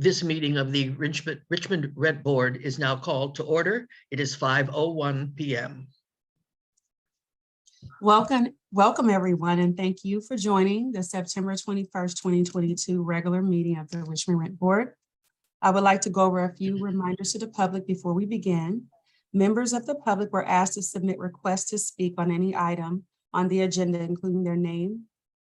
This meeting of the Richmond Rent Board is now called to order. It is 5:01 p.m. Welcome everyone, and thank you for joining the September 21st, 2022 regular meeting of the Richmond Rent Board. I would like to go over a few reminders to the public before we begin. Members of the public were asked to submit requests to speak on any item on the agenda, including their name,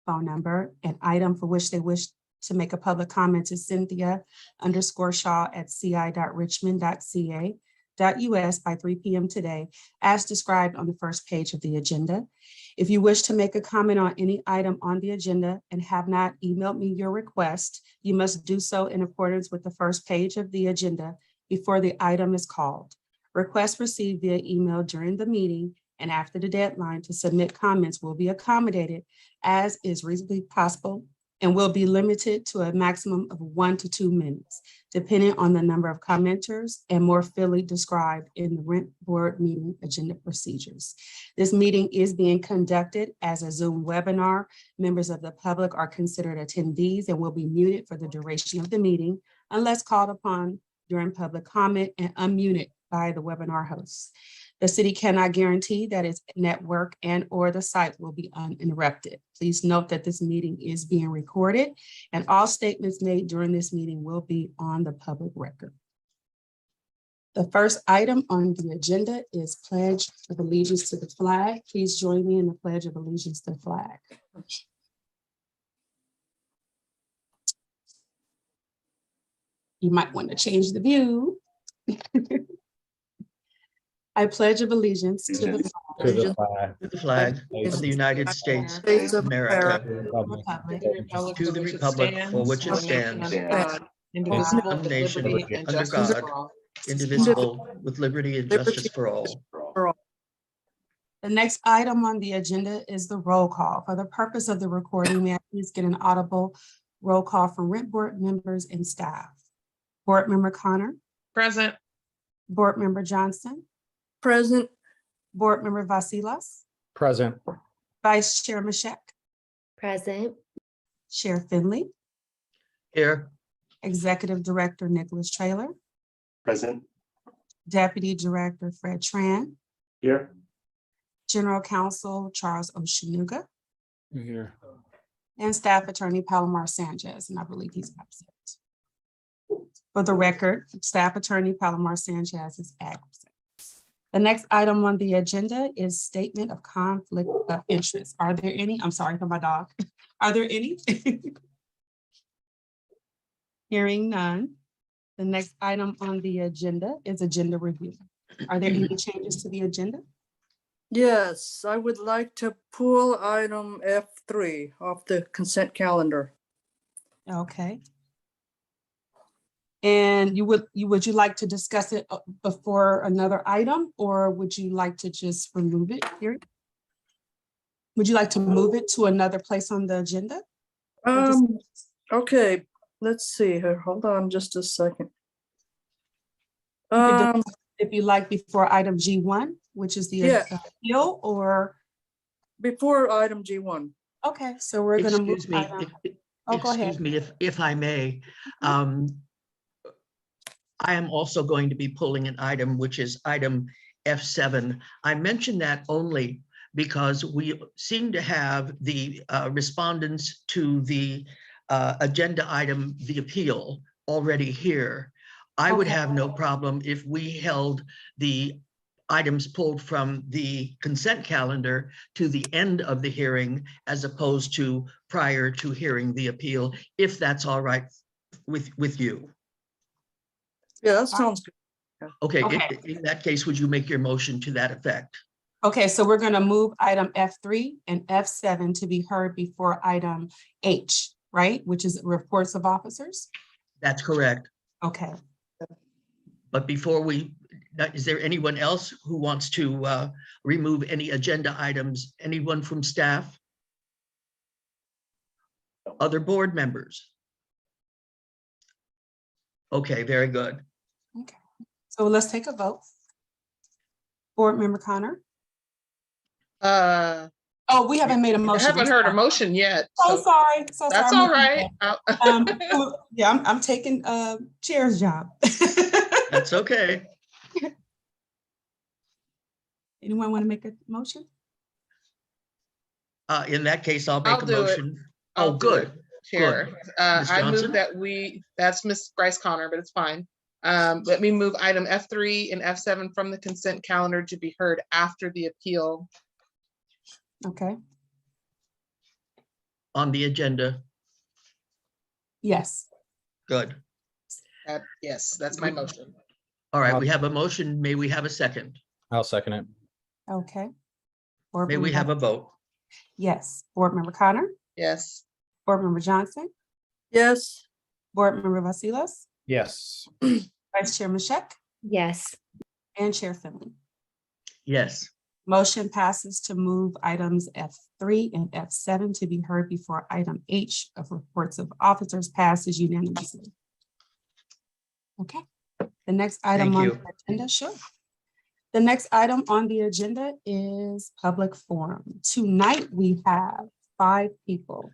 phone number, and item for which they wish to make a public comment to Cynthia_Shaw@ci.richmond.ca.us by 3 p.m. today, as described on the first page of the agenda. If you wish to make a comment on any item on the agenda and have not emailed me your request, you must do so in accordance with the first page of the agenda before the item is called. Requests received via email during the meeting and after the deadline to submit comments will be accommodated as is reasonably possible and will be limited to a maximum of 1 to 2 minutes, depending on the number of commenters and more fully described in the Rent Board meeting agenda procedures. This meeting is being conducted as a Zoom webinar. Members of the public are considered attendees and will be muted for the duration of the meeting unless called upon during public comment and unmuted by the webinar host. The city cannot guarantee that its network and or the site will be uninterrupted. Please note that this meeting is being recorded and all statements made during this meeting will be on the public record. The first item on the agenda is Pledge of Allegiance to the flag. Please join me in the Pledge of Allegiance to the flag. You might want to change the view. I pledge of allegiance to the flag of the United States of America, to the republic for which it stands, one nation under God, indivisible, with liberty and justice for all. The next item on the agenda is the roll call. For the purpose of the recording, may I please get an audible roll call from Rent Board members and staff? Board Member Connor. Present. Board Member Johnson. Present. Board Member Vasilas. Present. Vice Chair Mashek. Present. Chair Finley. Here. Executive Director Nicholas Traylor. Present. Deputy Director Fred Tran. Here. General Counsel Charles Oshanuga. Here. And Staff Attorney Palomar Sanchez, and I believe he's absent. For the record, Staff Attorney Palomar Sanchez is absent. The next item on the agenda is Statement of Conflict of Interest. Are there any? I'm sorry for my dog. Are there any? Hearing none. The next item on the agenda is agenda review. Are there any changes to the agenda? Yes, I would like to pull item F3 off the consent calendar. Okay. And would you like to discuss it before another item, or would you like to just remove it here? Would you like to move it to another place on the agenda? Okay, let's see here. Hold on just a second. If you like before item G1, which is the appeal, or before item G1. Okay, so we're going to move. Excuse me. Go ahead. Excuse me, if I may. I am also going to be pulling an item, which is item F7. I mention that only because we seem to have the respondents to the agenda item, the appeal, already here. I would have no problem if we held the items pulled from the consent calendar to the end of the hearing as opposed to prior to hearing the appeal, if that's all right with you. Yeah, that sounds good. Okay, in that case, would you make your motion to that effect? Okay, so we're going to move item F3 and F7 to be heard before item H, right? Which is reports of officers? That's correct. Okay. But before is there anyone else who wants to remove any agenda items? Anyone from staff? Other board members? Okay, very good. Okay, so let's take a vote. Board Member Connor. Oh, we haven't made a I motion. haven't heard a motion yet. So So sorry, so sorry. that's I'm all looking right. at- Yeah, I'm taking chair's job. That's okay. Anyone want to make a motion? In that case, I'll I'll make a do it. motion. I'll Oh, do good. it, Chair. Ms. I Johnson? move that that's Miss Bryce Connor, but it's fine. Let me move item F3 and F7 from the consent calendar to be heard after the appeal. Okay, On the agenda. yes. Good. Yes, that's my motion. All right, we have a motion. May we have a second? I'll second it. Okay. Board May we Member have a Johnson? vote? Yes. Board Member Connor, Yes. Board Member Johnson, Yes. Board Member Vassilos, Yes. Vice Chair Mashek, Yes. and Chair Finley. Yes. Motion passes to move items F3 and F7 to be heard before item H of reports of officers passes unanimously. Okay, the next item Thank on you. the agenda, sure. The next item on the agenda is public forum. Tonight, we have 5 people.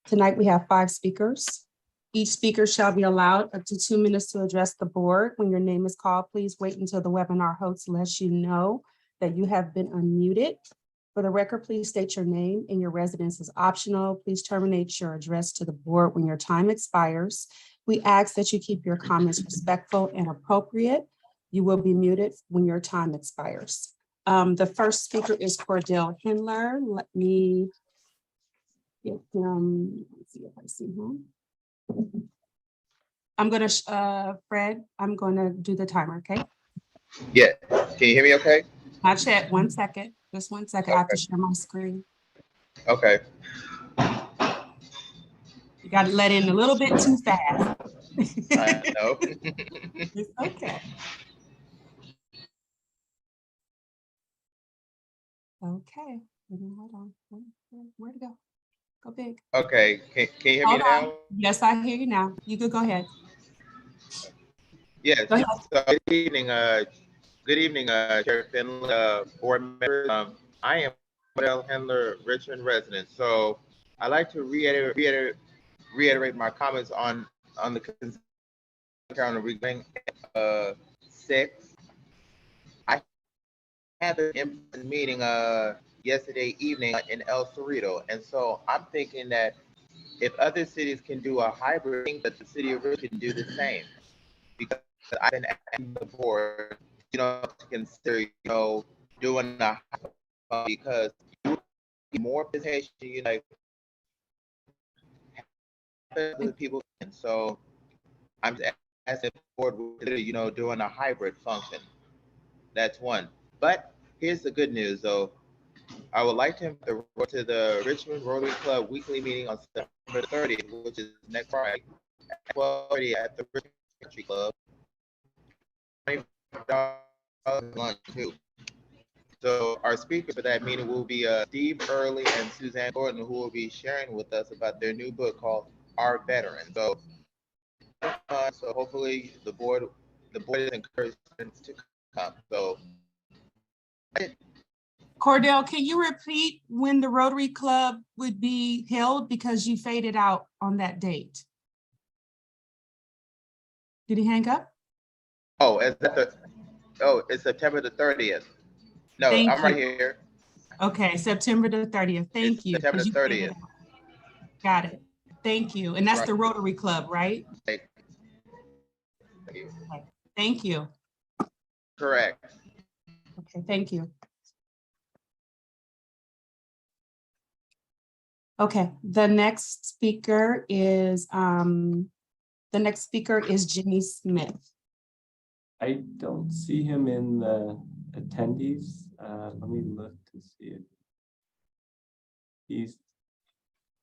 Tonight, we have 5 speakers. Each speaker shall be allowed up to 2 minutes to address the board. When your name is called, please wait until the webinar host lets you know that you have been unmuted. For the record, please state your name and your residence is optional. Please terminate your address to the board when your time expires. We ask that you keep your comments respectful and appropriate. You will be muted when your time expires. The first speaker is Cordell Hindler. Let me get him, let's see if I see him. I'm gonna, Fred, I'm gonna do the timer, okay? Yeah, can you hear me okay? Not yet, 1 second, just 1 second, I have to share my screen. Okay, You gotta let in a little bit too fast. I know. It's okay. Okay, hold on, where'd it go? Go big. Okay, can you hear me Hold on. now? Yes, I hear you now. You could go ahead. Yes, Go ahead. so good evening, Chair Finley, board members. I am Cordell Handler, Richmond resident. So I'd like to reiterate my comments on the consent calendar regarding 6. I had an in-person meeting yesterday evening in El Cerrito, and so I'm thinking that if other cities can do a hybrid thing, that the city of Richmond can do the same. Because I've been asking the board, to consider, doing a hybrid, because you need more participation, the people. And so I'm just asking the board, doing a hybrid function. That's one. But here's the good news, though. I would like to invite to the Richmond Rotary Club weekly meeting on September 30th, which is next Friday, at 12:30 at the Richmond Country Club. $25 lunch too. So our speakers for that meeting will be Steve Early and Suzanne Gordon, who will be sharing with us about their new book called Our Veteran. So hopefully the board is encouraged to come. So Cordell, can you repeat when the Rotary Club would be held because you faded out on that date? Did he hang up? it's September the 30th. No, Thank I'm right you. here. Okay, September the 30th. Thank It's you. September 'cause the you faded 30th. out. Got it. Thank you. And that's Right. the Rotary Club, right? Thank you. Correct. Okay, thank you. Okay, the next speaker is Jimmy Smith. I don't see him in the attendees. Let me look to see if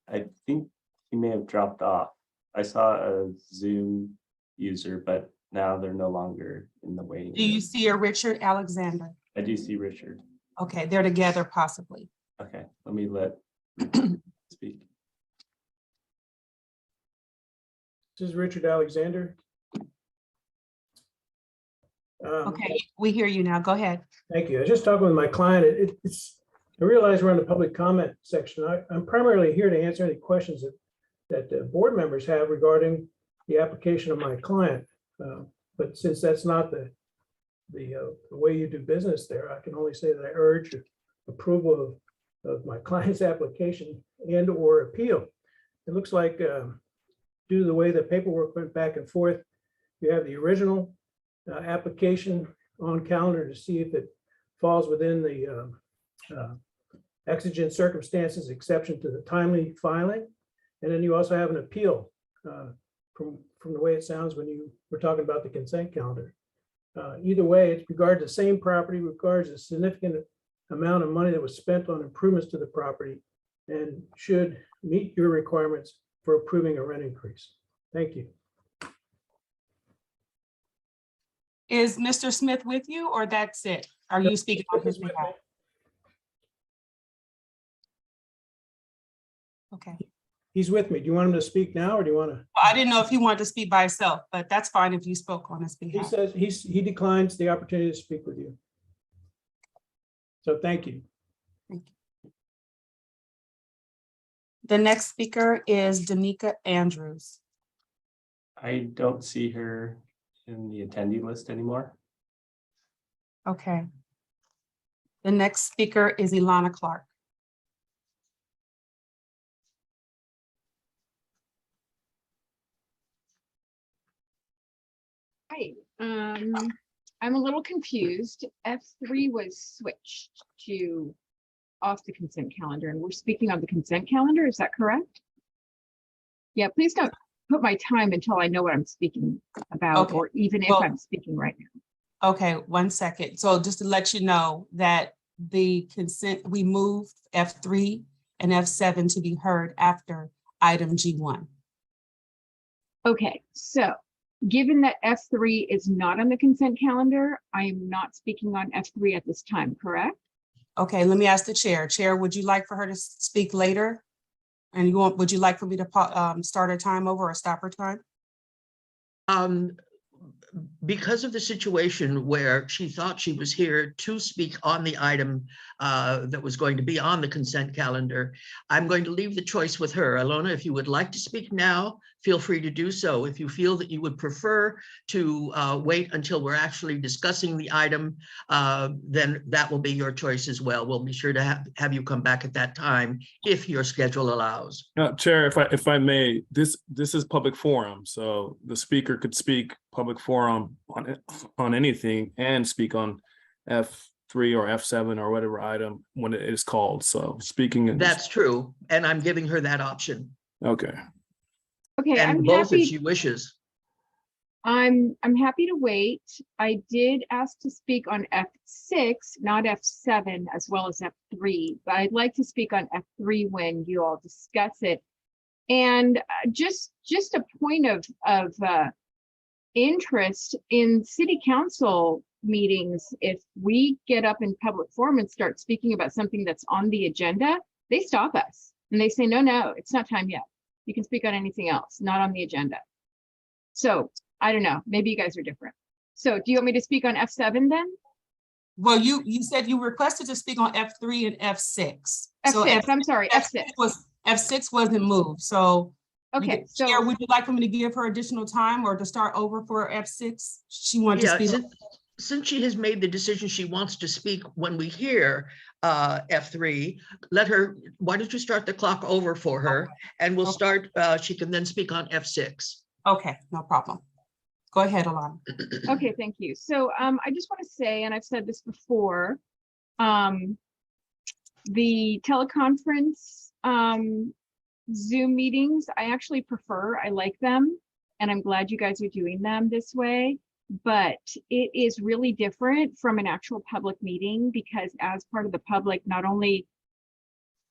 I think he may have dropped off. I saw a Zoom user, but now they're no longer in the waiting Do you room. see a Richard Alexander? I do see Richard. Okay, they're together possibly. Okay, let me let speak. This is Richard Alexander. Okay, we hear you now. Go ahead. Thank you. I was just talking with my client. It's I realize we're on the public comment section. I'm primarily here to answer any questions that board members have regarding the application of my client. But since that's not the way you do business there, I can only say that I urge approval of my client's application and or appeal. It looks like due to the way the paperwork went back and forth, you have the original application on calendar to see if it falls within the exigent circumstances exception to the timely filing. And then you also have an appeal from the way it sounds when you were talking about the consent calendar. Either way, it's regards the same property, regards a significant amount of money that was spent on improvements to the property and should meet your requirements for approving a rent increase. Thank you. Is Mr. Smith with you, or that's it? Are you speaking on his behalf? Okay. He's with me. Do you want him to speak now or do you want to? I didn't know if he wanted to speak by himself, but that's fine if you spoke on his He behalf. says he declines the opportunity to speak with you. So thank you. Thank you. The next speaker is Danica Andrews. I don't see her in the attendee list anymore. Okay. The next speaker is Ilana Clark. Hi, I'm a little confused. F3 was switched to off the consent calendar, and we're speaking on the consent calendar. Is that correct? Yeah, please don't put my time until I know what I'm speaking about, Okay. or even if Well, I'm speaking right now. Okay, 1 second. So just to let you know that the consent, we moved F3 and F7 to be heard after item G1. Okay, so given that F3 is not on the consent calendar, I am not speaking on F3 at this time, correct? Okay, let me ask the chair. Chair, would you like for her to speak later? And would you like for me to start her time over or stop her time? Because of the situation where she thought she was here to speak on the item that was going to be on the consent calendar, I'm going to leave the choice with her. Alona, if you would like to speak now, feel free to do so. If you feel that you would prefer to wait until we're actually discussing the item, then that will be your choice as well. We'll be sure to have you come back at that time if your schedule allows. Chair, if I may, this is public forum, so the speaker could speak public forum on anything and speak on F3 or F7 or whatever item when it is called. So speaking. That's true, and I'm giving her that option. Okay. Okay, And I'm both if happy. she wishes. I'm happy to wait. I did ask to speak on F6, not F7, as well as F3, but I'd like to speak on F3 when you all discuss it. And just a point of interest in city council meetings, if we get up in public forum and start speaking about something that's on the agenda, they stop us and they say, no, it's not time yet. You can speak on anything else, not on the agenda. So I don't know, maybe you guys are different. So do you want me to speak on F7 then? Well, you said you requested to speak on F3 and F6. So F6, I'm sorry, F6. F6 wasn't moved, so. Okay, Chair, so would you like for me to give her additional time or to start over for F6? She wanted to Yeah, speak. since she has made the decision she wants to speak when we hear F3, why don't you start the clock over for her and we'll start, she can then speak on F6. Okay, no problem. Go ahead, Alana. okay, thank you. So I just want to say, and I've said this before, the teleconference Zoom meetings, I actually prefer, I like them, and I'm glad you guys are doing them this way, but it is really different from an actual public meeting because as part of the public, not only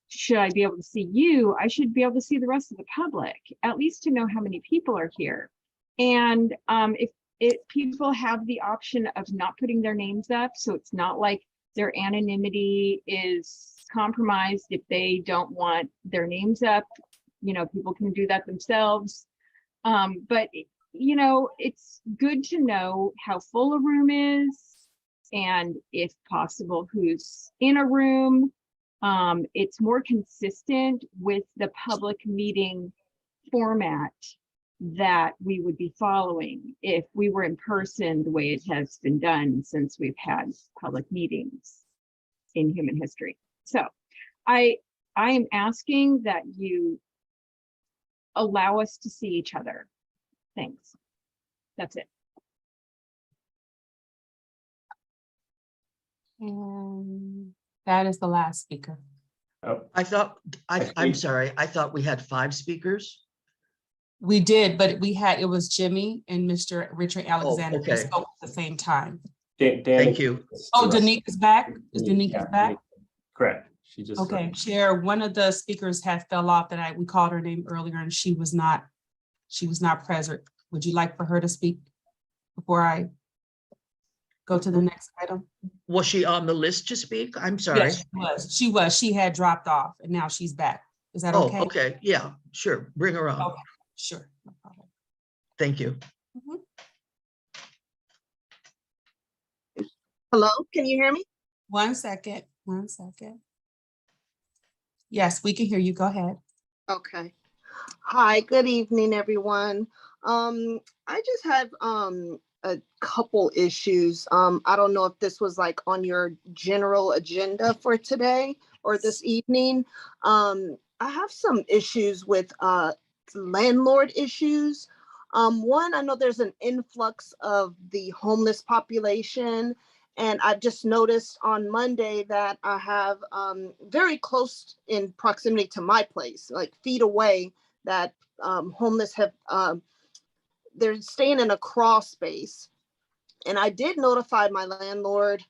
should I be able to see you, I should be able to see the rest of the public, at least to know how many people are here. And if people have the option of not putting their names up, so it's not like their anonymity is compromised if they don't want their names up, people can do that themselves. But it's good to know how full a room is and if possible, who's in a room. It's more consistent with the public meeting format that we would be following if we were in person, the way it has been done since we've had public meetings in human history. So I am asking that you allow us to see each other. Thanks. That's it. And that is the last speaker. Oh, I thought, I'm think- sorry, I thought we had 5 speakers. We did, but it was Jimmy and Mr. Richard Alexander. They okay. spoke at the same time. Thank you. Oh, Danika's back? Is Danica Yeah, back? correct. She just. Okay, Chair, one of the speakers had fell off that we called her name earlier and she was not present. Would you like for her to speak before I go to the next item? Was she on the list to speak? I'm sorry. Yes, she was. She had dropped off and now she's back. Is that Oh, okay? okay. Yeah, sure. Bring her on. Okay, sure. No problem. Thank you. Hello, can you hear me? 1 second. Yes, we can hear you. Go ahead. Okay. Hi, good evening, everyone. I just have a couple issues. I don't know if this was like on your general agenda for today or this evening. I have some issues with landlord issues. One, I know there's an influx of the homeless population. And I just noticed on Monday that I have very close in proximity to my place, like feet away, that homeless have, they're staying in a crawl space. And I did notify my landlord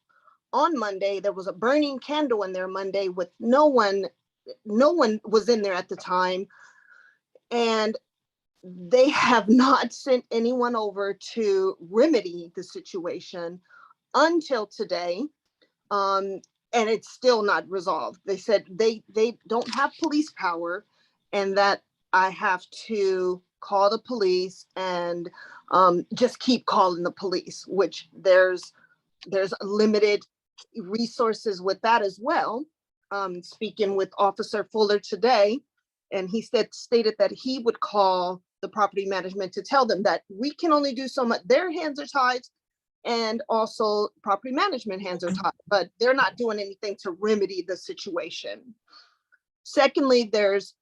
on Monday. There was a burning candle in there Monday with no one was in there at the time. And they have not sent anyone over to remedy the situation until today, and it's still not resolved. They said they don't have police power and that I have to call the police and just keep calling the police, which there's limited resources with that as well. Speaking with Officer Fuller today, and he stated that he would call the property management to tell them that we can only do so much. Their hands are tied, and also property management hands are tied, but they're not doing anything to remedy the situation. Secondly, there's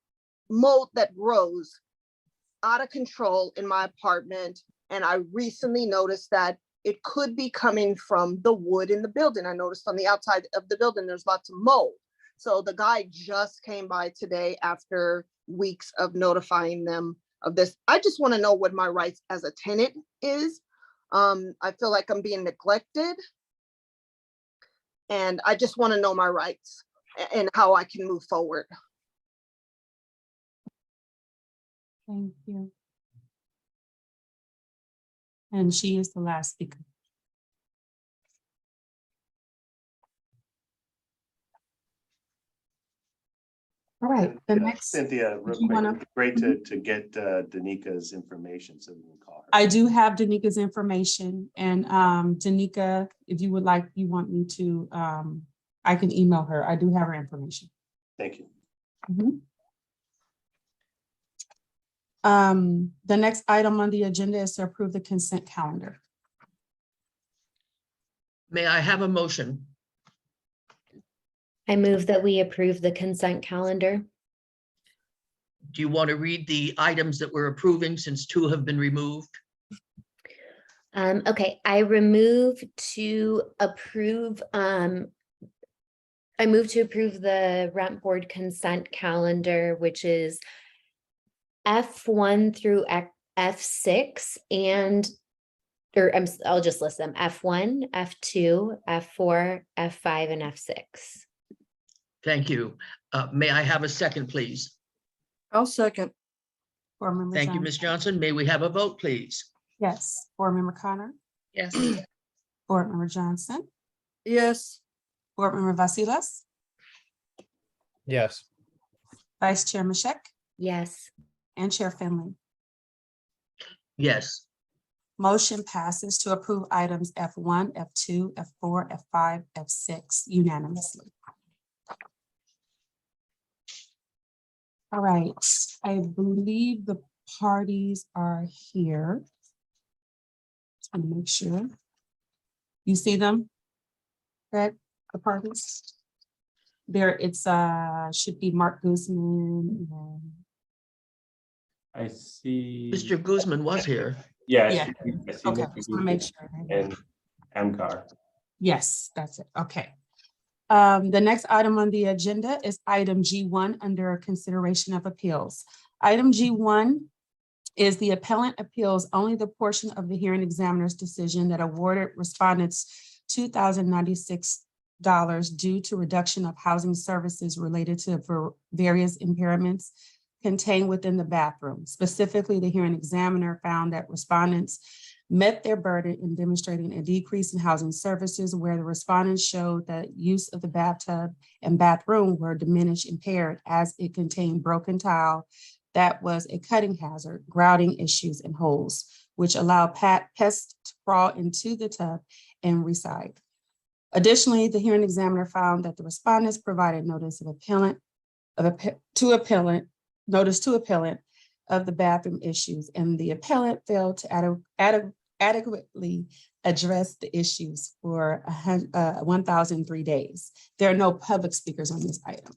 mold that grows out of control in my apartment. And I recently noticed that it could be coming from the wood in the building. I noticed on the outside of the building, there's lots of mold. So the guy just came by today after weeks of notifying them of this. I just want to know what my rights as a tenant is. I feel like I'm being neglected. And I just want to know my rights and how I can move forward. Thank you. And she is the last speaker. All right, the next. Cynthia, real you quick, wanna- it'd be great to get Danika's information so we can call her. I do have Danika's information and Danika, if you would like, you want me to, I can email her. I do have her information. Thank you. The next item on the agenda is to approve the consent calendar. May I have a motion? I move that we approve the consent calendar. Do you want to read the items that we're approving since 2 have been removed? Okay, I move to approve the rent board consent calendar, which is F1 through F6 I'll just list them: F1, F2, F4, F5, and F6. Thank you. May I have a second, please? I'll second. Board Member Thank you, Johnson. Ms. Johnson. May we have a vote, please? Yes, Board Member Connor, Yes. Board Member Johnson, Yes. Board Member Vasilas, Yes. Vice Chair Mashek, Yes. and Chair Finley. Yes. Motion passes to approve items F1, F2, F4, F5, F6 unanimously. All right, I believe the parties are here. Just want to make sure. You see them? Fred, the parties? There, it's should be Mark Guzman. and- I see. Mr. Guzman was here. Yeah, Yeah. I see Okay, Mr. just want to make Guzman sure. and Amgar. Yes, that's it. Okay. The next item on the agenda is item G1 under consideration of appeals. Item G1 is the appellant appeals only the portion of the hearing examiner's decision that awarded respondents $2,096 due to reduction of housing services related to various impairments contained within the bathroom. Specifically, the hearing examiner found that respondents met their burden in demonstrating a decrease in housing services where the respondents showed that use of the bathtub and bathroom were diminished impaired as it contained broken tile that was a cutting hazard, grouting issues and holes, which allow pests to crawl into the tub and reside. Additionally, the hearing examiner found that the respondents provided notice to appellant of the bathroom issues, and the appellant failed to adequately address the issues for 1,003 days. There are no public speakers on this item.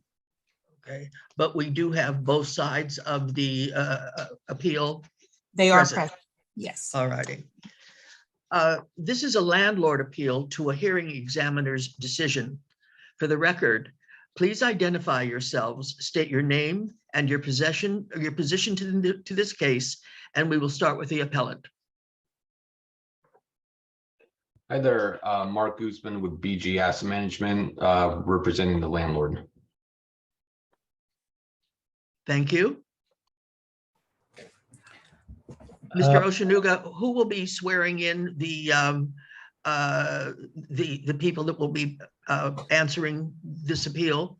Okay, but we do have both sides of the appeal. They are Present. present. Yes. All righty. This is a landlord appeal to a hearing examiner's decision. For the record, please identify yourselves, state your name and your position to this case, and we will start with the appellant. Hi there, Mark Guzman with BG Asset Management, representing the landlord. Thank you. Mr. Oshanuga, who will be swearing in the people that will be answering this appeal?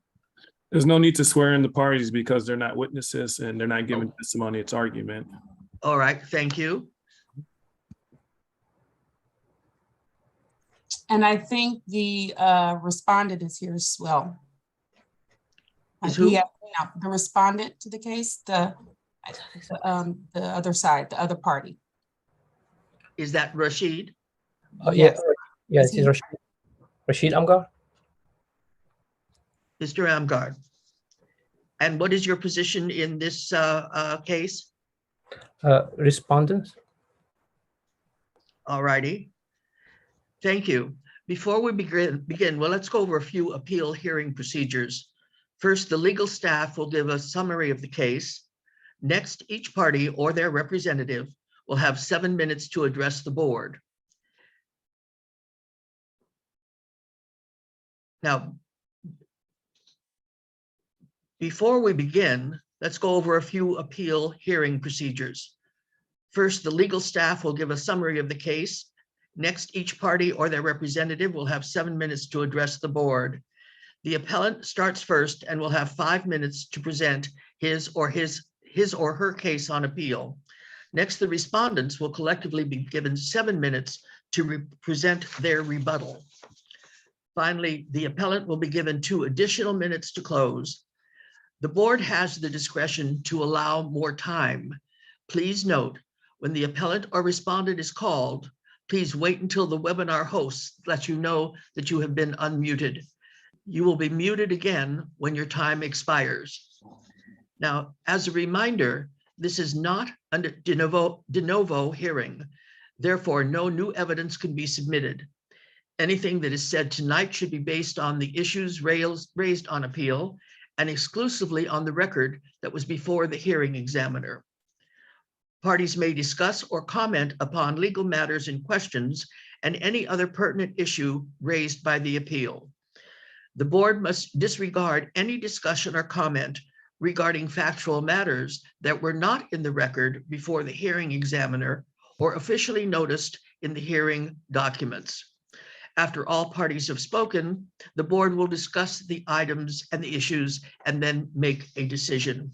There's no need to swear in the parties because they're not witnesses and they're not giving testimony, it's argument. All right, thank you. And I think the respondent is here as well. Is who? The respondent to the case, the other side, the other party. Is that Rashid? Oh, Yes. yes, it's Rashid Amgar. Mr. Amgard. And what is your position in this case? Respondents. All righty. Thank you. Before we begin, well, let's go over a few appeal hearing procedures. First, the legal staff will give a summary of the case. Next, each party or their representative will have 7 minutes to address the board. Now, before we begin, let's go over a few appeal hearing procedures. First, the legal staff will give a summary of the case. Next, each party or their representative will have 7 minutes to address the board. The appellant starts first and will have 5 minutes to present his or her case on appeal. Next, the respondents will collectively be given 7 minutes to present their rebuttal. Finally, the appellant will be given 2 additional minutes to close. The board has the discretion to allow more time. Please note, when the appellant or respondent is called, please wait until the webinar host lets you know that you have been unmuted. You will be muted again when your time expires. Now, as a reminder, this is not a de novo hearing. Therefore, no new evidence can be submitted. Anything that is said tonight should be based on the issues raised on appeal and exclusively on the record that was before the hearing examiner. Parties may discuss or comment upon legal matters and questions and any other pertinent issue raised by the appeal. The board must disregard any discussion or comment regarding factual matters that were not in the record before the hearing examiner or officially noticed in the hearing documents. After all parties have spoken, the board will discuss the items and the issues and then make a decision.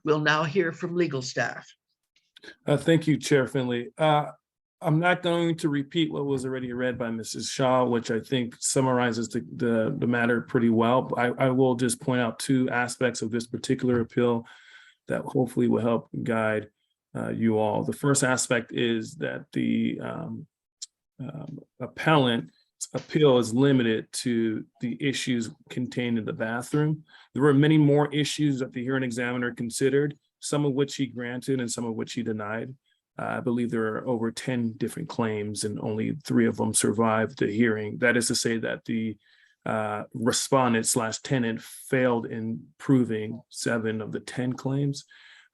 We'll now hear from legal staff. Thank you, Chair Finley. I'm not going to repeat what was already read by Mrs. Shaw, which I think summarizes the matter pretty well. I will just point out two aspects of this particular appeal that hopefully will help guide you all. The first aspect is that the appellant's appeal is limited to the issues contained in the bathroom. There were many more issues that the hearing examiner considered, some of which he granted and some of which he denied. I believe there are over 10 different claims and only 3 of them survived the hearing. That is to say that the respondent/tenant failed in proving 7 of the 10 claims.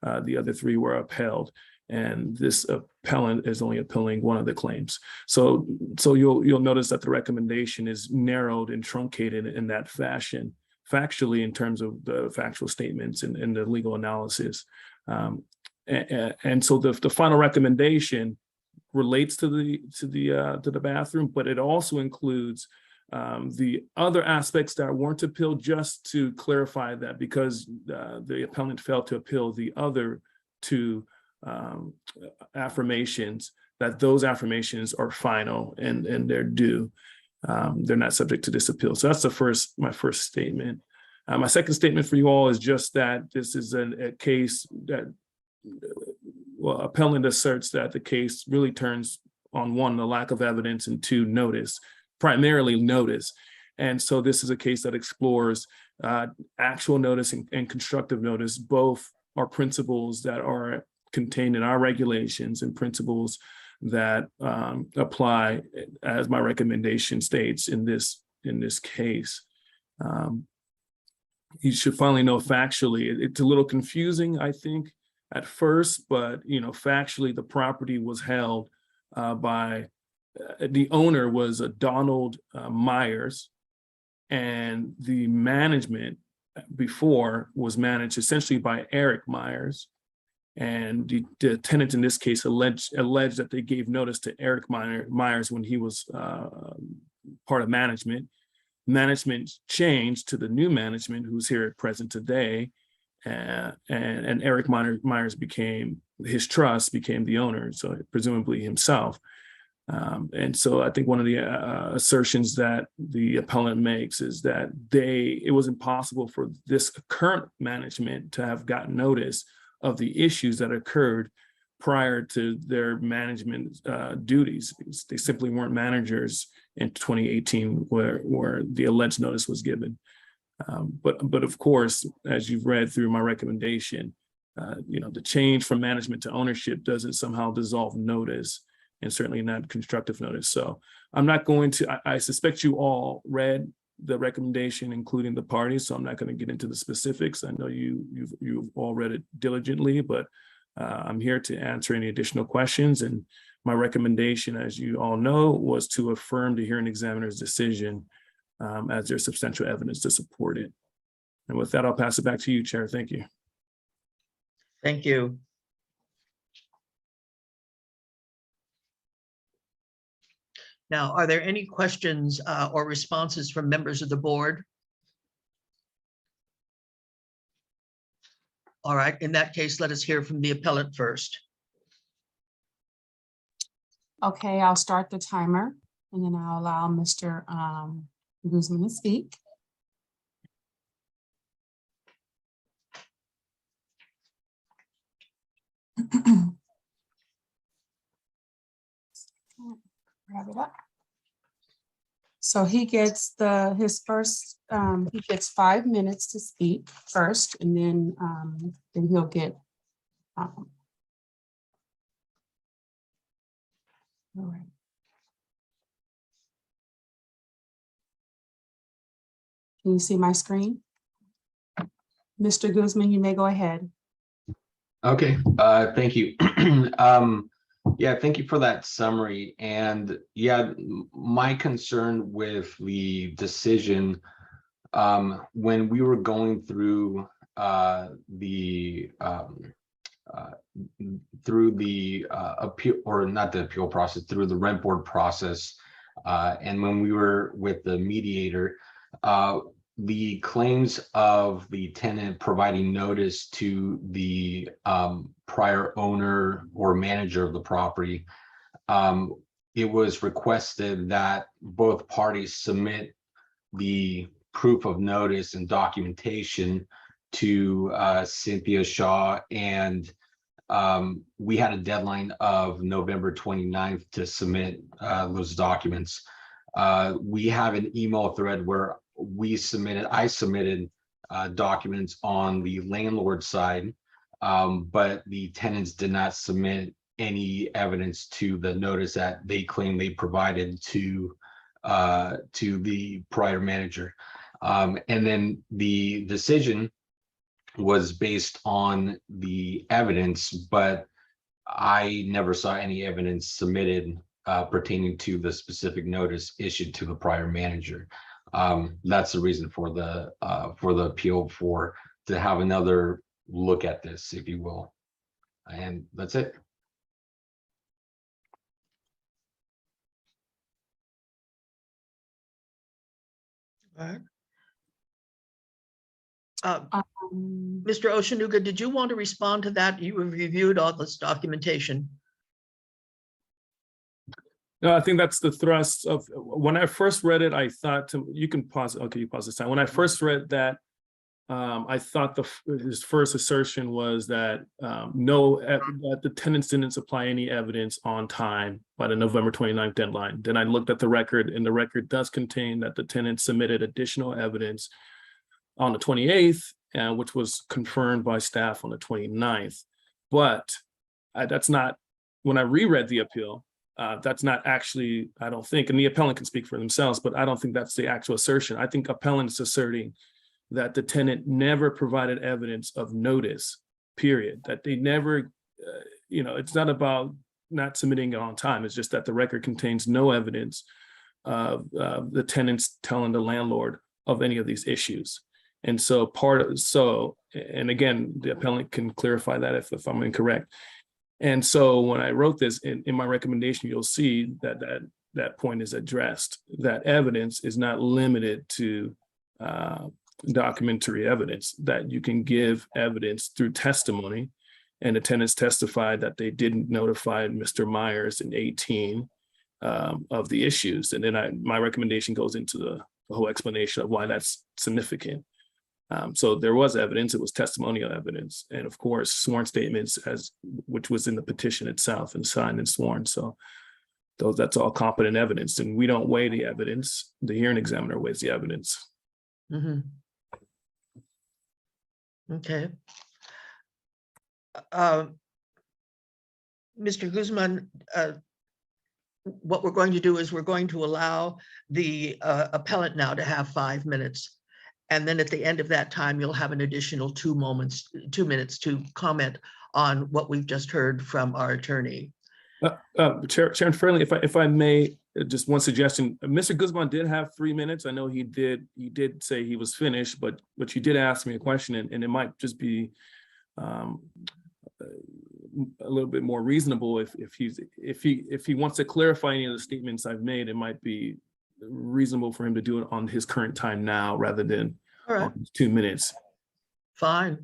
The other 3 were upheld, and this appellant is only appealing 1 of the claims. So you'll notice that the recommendation is narrowed and truncated in that fashion, factually, in terms of the factual statements and the legal analysis. And so the final recommendation relates to the bathroom, but it also includes the other aspects that weren't appealed, just to clarify that because the appellant failed to appeal the other 2 affirmations, that those affirmations are final and they're due. They're not subject to this appeal. So that's my first statement. My second statement for you all is just that this is a case that, well, appellant asserts that the case really turns on 1, the lack of evidence, and 2, notice, primarily notice. And so this is a case that explores actual notice and constructive notice. Both are principles that are contained in our regulations and principles that apply, as my recommendation states, in this case. You should finally know factually, it's a little confusing, I think, at first, but factually the property was held by the owner was Donald Myers, and the management before was managed essentially by Eric Myers, and the tenant in this case alleged that they gave notice to Eric Myers when he was part of management. Management changed to the new management who's here at present today. And Eric Myers became the owner, so presumably himself. And so I think one of the assertions that the appellant makes is that it was impossible for this current management to have gotten notice of the issues that occurred prior to their management duties. They simply weren't managers in 2018 where the alleged notice was given. But of course, as you've read through my recommendation, the change from management to ownership doesn't somehow dissolve notice, and certainly not constructive notice. So I'm not going to, I suspect you all read the recommendation, including the parties, so I'm not going to get into the specifics. I know you've all read it diligently, but I'm here to answer any additional questions. And my recommendation, as you all know, was to affirm the hearing examiner's decision as there's substantial evidence to support it. And with that, I'll pass it back to you, Chair. Thank you. Thank you. Now, are there any questions or responses from members of the board? All right, in that case, let us hear from the appellant first. Okay, I'll start the timer and then I'll allow Mr. Guzman to speak. Grab it up. So he gets his first, he gets 5 minutes to speak first, and then he'll get. All right. Can you see my screen? Mr. Guzman, you may go ahead. Okay, thank you. Yeah, thank you for that summary. And yeah, my concern with the decision, when we were going through the appeal, or not the appeal process, through the rent board process, and when we were with the mediator, the claims of the tenant providing notice to the prior owner or manager of the property, it was requested that both parties submit the proof of notice and documentation to Cynthia Shaw, and we had a deadline of November 29th to submit those documents. We have an email thread where I submitted documents on the landlord side, but the tenants did not submit any evidence to the notice that they claim they provided to the prior manager. And then the decision was based on the evidence, but I never saw any evidence submitted pertaining to the specific notice issued to the prior manager. That's the reason for the appeal, to have another look at this, if you will. And that's it. All right. Mr. Oshanuga, did you want to respond to that? You have reviewed all this documentation. No, I think that's the thrust of, when I first read it, I thought you can pause. Okay, you pause this time. When I first read that, I thought his first assertion was that that the tenants didn't supply any evidence on time by the November 29th deadline. Then I looked at the record, and the record does contain that the tenants submitted additional evidence on the 28th, which was confirmed by staff on the 29th. But that's not, when I reread the appeal, that's not actually, I don't think, and the appellant can speak for themselves, but I don't think that's the actual assertion. I think appellant is asserting that the tenant never provided evidence of notice, period, that they never, it's not about not submitting it on time. It's just that the record contains no evidence of the tenants telling the landlord of any of these issues. And so and again, the appellant can clarify that if I'm incorrect. And so when I wrote this in my recommendation, you'll see that point is addressed, that evidence is not limited to documentary evidence, that you can give evidence through testimony. And the tenants testified that they didn't notify Mr. Myers in 2018 of the issues. And then my recommendation goes into the whole explanation of why that's significant. So there was evidence, it was testimonial evidence, and of course, sworn statements, which was in the petition itself and signed and sworn. So that's all competent evidence, and we don't weigh the evidence. The hearing examiner weighs the evidence. Mm-hmm. Okay. Mr. Guzman, what we're going to do is we're going to allow the appellant now to have 5 minutes. And then at the end of that time, you'll have an additional 2 minutes to comment on what we've just heard from our attorney. Chairman Fairley, if I may, just one suggestion. Mr. Guzman did have 3 minutes. I know he did say he was finished, but you did ask me a question, and it might just be a little bit more reasonable if he wants to clarify any of the statements I've made. It might be reasonable for him to do it on his current time now rather than on 2 minutes. Fine.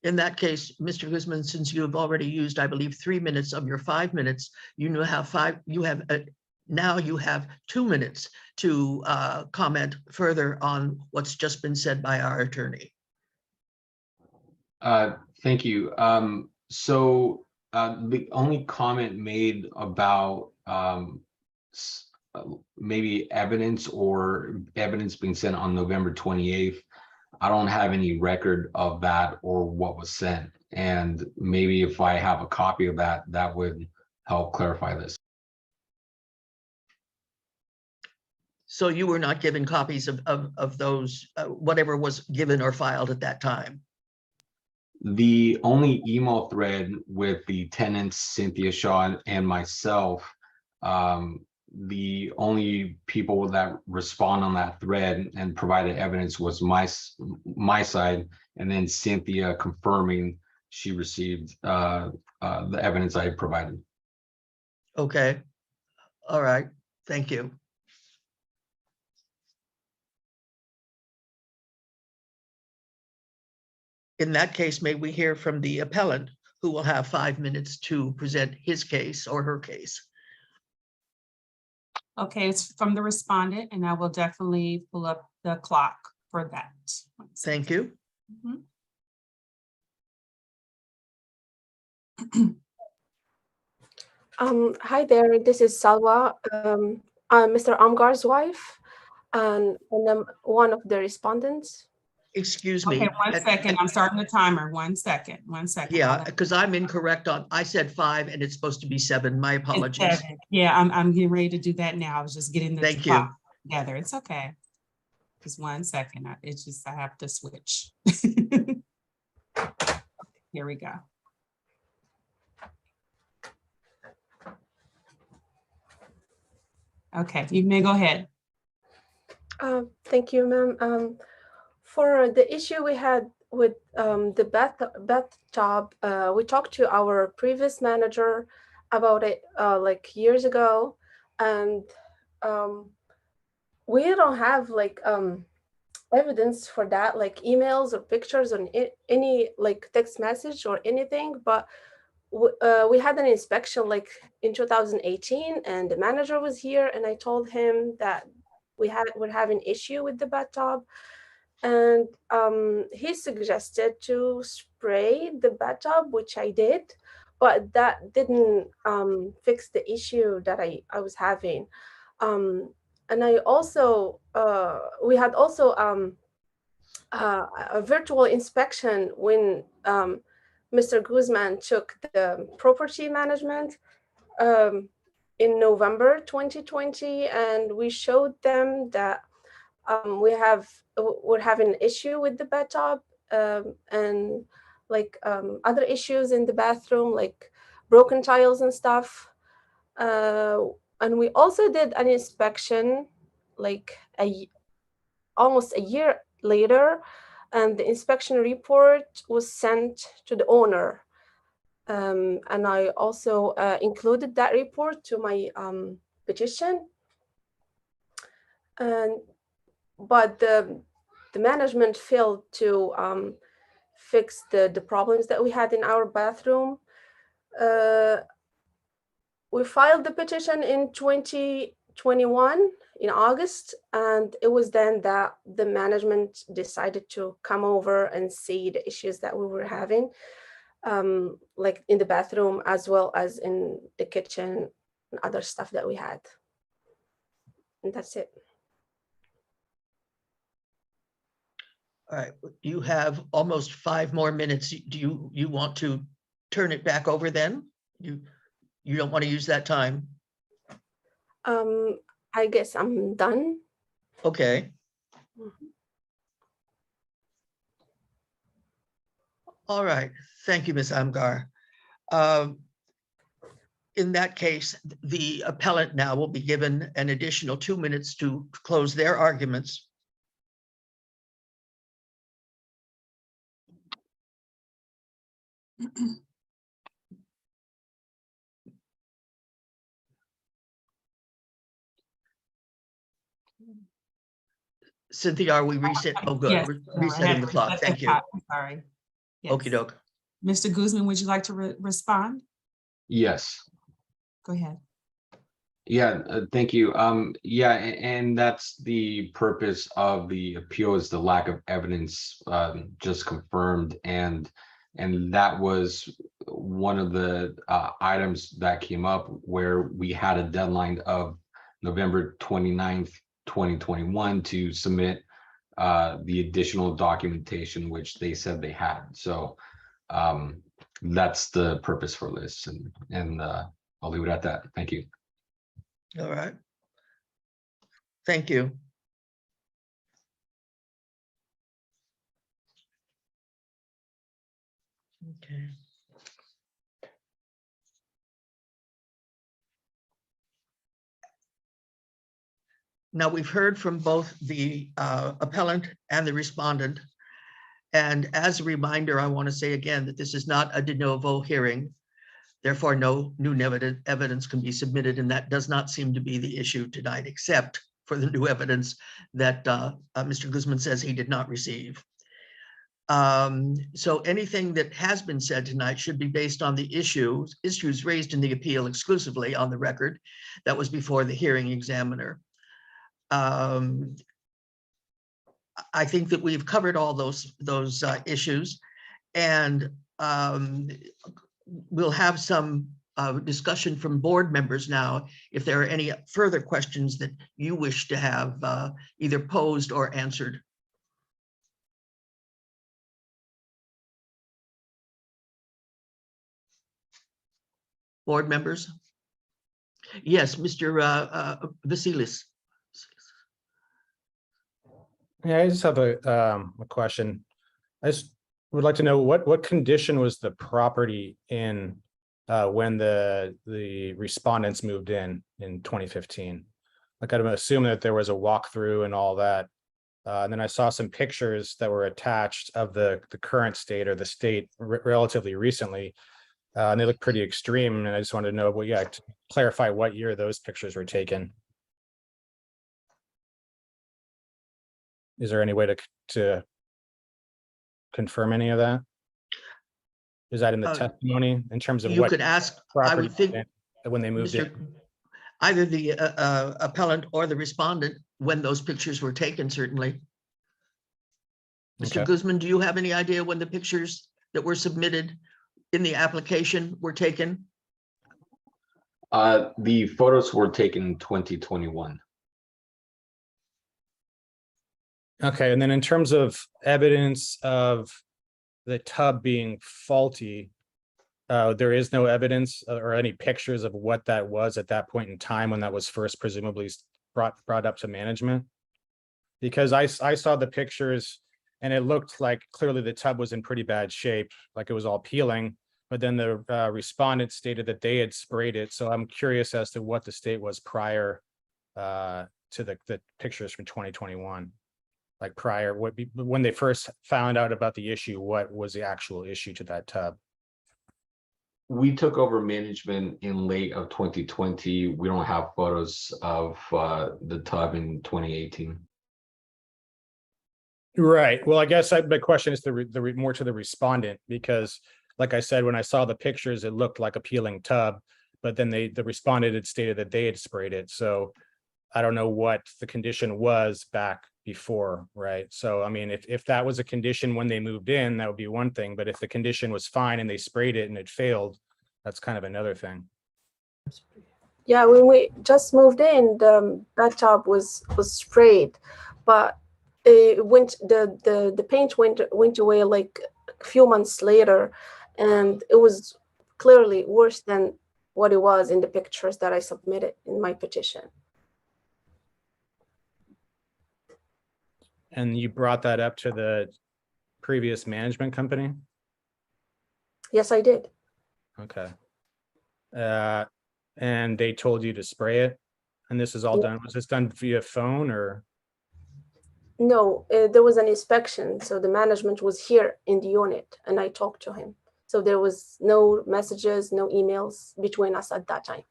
In that case, Mr. Guzman, since you have already used, I believe, 3 minutes of your 5 minutes, now you have 2 minutes to comment further on what's just been said by our attorney. Thank you. So the only comment made about maybe evidence being sent on November 28th, I don't have any record of that or what was sent. And maybe if I have a copy of that, that would help clarify this. So you were not given copies of those, whatever was given or filed at that time? The only email thread with the tenants, Cynthia Shaw and myself, the only people that respond on that thread and provided evidence was my side, and then Cynthia confirming she received the evidence I provided. Okay. All right. Thank you. In that case, may we hear from the appellant, who will have 5 minutes to present his case or her case. Okay, it's from the respondent, and I will definitely pull up the clock for that. Thank you. Mhm. Hi there, this is Salwa. I'm Mr. Amgar's wife, and I'm one of the respondents. Excuse me. Okay, one second. I'm starting the timer. One second. Yeah, because I'm incorrect on, I said 5 and it's supposed to be 7. My It's apologies. 7. Yeah, I'm getting ready to do that now. I was just getting the Thank you. clock together. It's okay. Just 1 second. It's just, I have to switch. Here we go. Okay, you may go ahead. Thank you, ma'am. For the issue we had with the bathtub, we talked to our previous manager about it like years ago, and we don't have like evidence for that, like emails or pictures or any like text message or anything, but we had an inspection like in 2018, and the manager was here, and I told him that we're having issue with the bathtub, and he suggested to spray the bathtub, which I did, but that didn't fix the issue that I was having. And I also we had also a virtual inspection when Mr. Guzman took the property management in November 2020, and we showed them that we're having an issue with the bathtub and like other issues in the bathroom, like broken tiles and stuff. And we also did an inspection like almost a year later, and the inspection report was sent to the owner. And I also included that report to my petition. But the management failed to fix the problems that we had in our bathroom. We filed the petition in 2021 in August, and it was then that the management decided to come over and see the issues that we were having, like in the bathroom as well as in the kitchen and other stuff that we had. And that's it. All right, you have almost 5 more minutes. Do you want to turn it back over then? You don't want to use that time? I guess I'm done. Okay. All right, thank you, Ms. Amgar. In that case, the appellant now will be given an additional 2 minutes to close their arguments. Cynthia, are we reset? Oh, good. Yes, We're no, I resetting had the to clock. reset Thank the you. clock. I'm sorry. Yes. Okey doke. Mr. Guzman, would you like to respond? Yes. Go ahead. Yeah, thank you. Yeah, and that's the purpose of the appeal, is the lack of evidence just confirmed, and that was one of the items that came up where we had a deadline of November 29th, 2021 to submit the additional documentation, which they said they had. So that's the purpose for this, and I'll leave it at that. Thank you. All right. Thank you. Okay. Now, we've heard from both the appellant and the respondent. And as a reminder, I want to say again that this is not a de novo hearing. Therefore, no new evidence can be submitted, and that does not seem to be the issue tonight, except for the new evidence that Mr. Guzman says he did not receive. So anything that has been said tonight should be based on the issues raised in the appeal exclusively on the record that was before the hearing examiner. I think that we've covered all those issues, and we'll have some discussion from board members now if there are any further questions that you wish to have either posed or answered. Board members? Yes, Mr. Vasilis. Yeah, I just have a question. I just would like to know what condition was the property in when the respondents moved in 2015? Like, I'm assuming that there was a walkthrough and all that. And then I saw some pictures that were attached of the current state or the state relatively recently. And they look pretty extreme. And I just wanted to know, well, yeah, to clarify what year those pictures were taken. Is there any way to confirm any of that? Is that in the testimony in terms of you what could ask, I would think, when they moved in? either the appellant or the respondent when those pictures were taken, certainly. Mr. Okay. Guzman, do you have any idea when the pictures that were submitted in the application were taken? The photos were taken in 2021. Okay, and then in terms of evidence of the tub being faulty, there is no evidence or any pictures of what that was at that point in time when that was first presumably brought up to management? Because I saw the pictures and it looked like clearly the tub was in pretty bad shape, like it was all peeling, but then the respondent stated that they had sprayed it. So I'm curious as to what the state was prior to the pictures from 2021. Like prior, when they first found out about the issue, what was the actual issue to that tub? We took over management in late of 2020. We don't have photos of the tub in 2018. Right. Well, I guess my question is more to the respondent, because like I said, when I saw the pictures, it looked like a peeling tub, but then the respondent had stated that they had sprayed it. So I don't know what the condition was back before, right? So, I mean, if that was a condition when they moved in, that would be one thing. But if the condition was fine and they sprayed it and it failed, that's kind of another thing. Yeah, when we just moved in, the bathtub was sprayed, but it went the paint went away like a few months later, and it was clearly worse than what it was in the pictures that I submitted in my petition. And you brought that up to the previous management company? Yes, I did. Okay. And they told you to spray it? And this is all done, was this done via phone or? No, there was an inspection. So the management was here in the unit and I talked to him. So there was no messages, no emails between us at that time.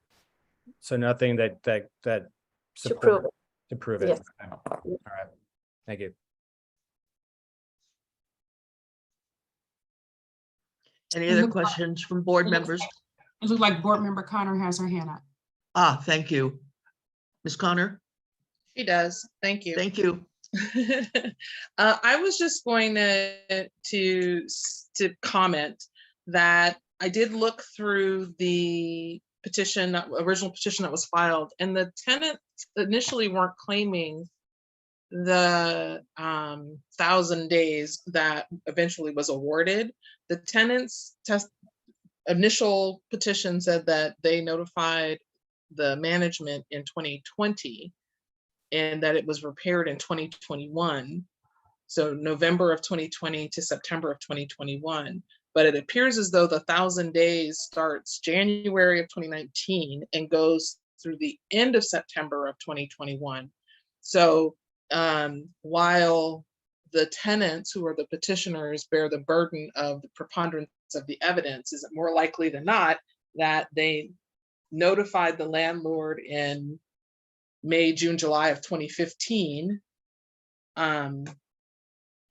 So nothing that To prove it. To prove it. Yes. Okay. All right. Thank you. Any other questions from board members? It looked like board member Connor has her hand up. Ah, thank you. Ms. Connor? She does. Thank you. Thank you. I was just going to comment that I did look through the original petition that was filed, and the tenants initially weren't claiming the 1,000 days that eventually was awarded. The tenants initial petition said that they notified the management in 2020 and that it was repaired in 2021. So November of 2020 to September of 2021. But it appears as though the 1,000 days starts January of 2019 and goes through the end of September of 2021. So while the tenants, who are the petitioners, bear the burden of the preponderance of the evidence, is it more likely than not that they notified the landlord in May, June, July of 2015,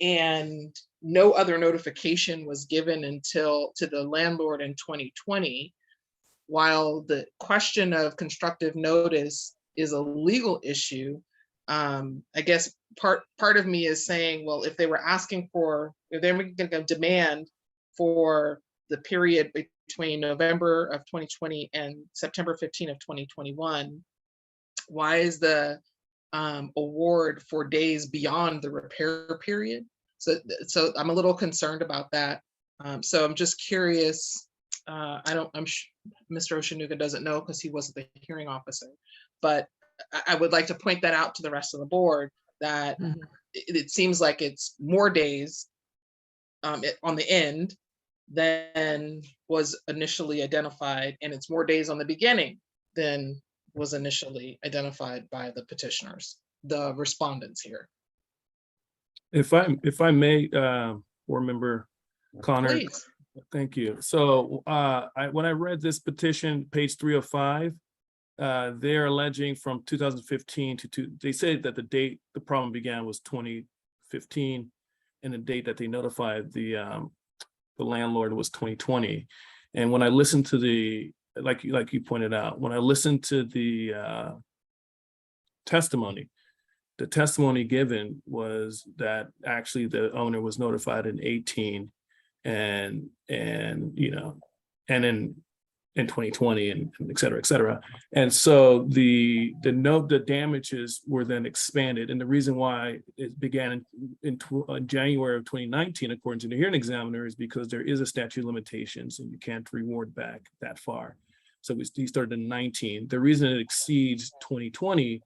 and no other notification was given until to the landlord in 2020, while the question of constructive notice is a legal issue. I guess part of me is saying, well, if they were asking for, if they're making a demand for the period between November of 2020 and September 15 of 2021, why is the award for days beyond the repair period? So I'm a little concerned about that. So I'm just curious. Mr. Oshanuga doesn't know because he wasn't the hearing officer, but I would like to point that out to the rest of the board that it seems like it's more days on the end than was initially identified, and it's more days on the beginning than was initially identified by the petitioners, the respondents here. If I may, board member Connor, Please. thank you. So when I read this petition, page 305, they're alleging from 2015 to they say that the date the problem began was 2015, and the date that they notified the landlord was 2020. And when I listened to the, like you pointed out, when I listened to the testimony, the testimony given was that actually the owner was notified in 18 and you know, and in 2020 and et cetera, et cetera. And so the damages were then expanded. And the reason why it began in January of 2019, according to the hearing examiner, is because there is a statute of limitations and you can't reward back that far. So he started in 19. The reason it exceeds 2020,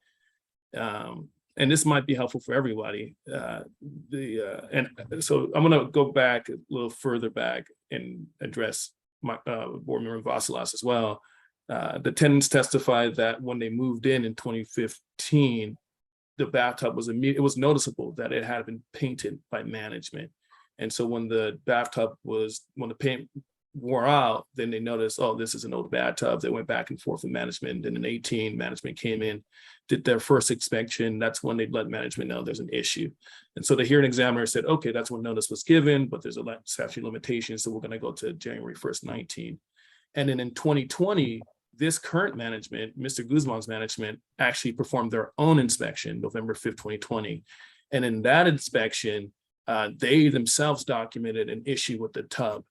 and this might be helpful for everybody. And so I'm going to go back a little further back and address my board member Vassilas as well. The tenants testified that when they moved in 2015, the bathtub was it was noticeable that it had been painted by management. And so when the paint wore out, then they noticed, oh, this is an old bathtub. They went back and forth with management. And in 18, management came in, did their first inspection. That's when they let management know there's an issue. And so the hearing examiner said, okay, that's when notice was given, but there's a statute of limitations. So we're going to go to January 1st, 19. And then in 2020, this current management, Mr. Guzman's management, actually performed their own inspection, November 5th, 2020. And in that inspection, they themselves documented an issue with the tub.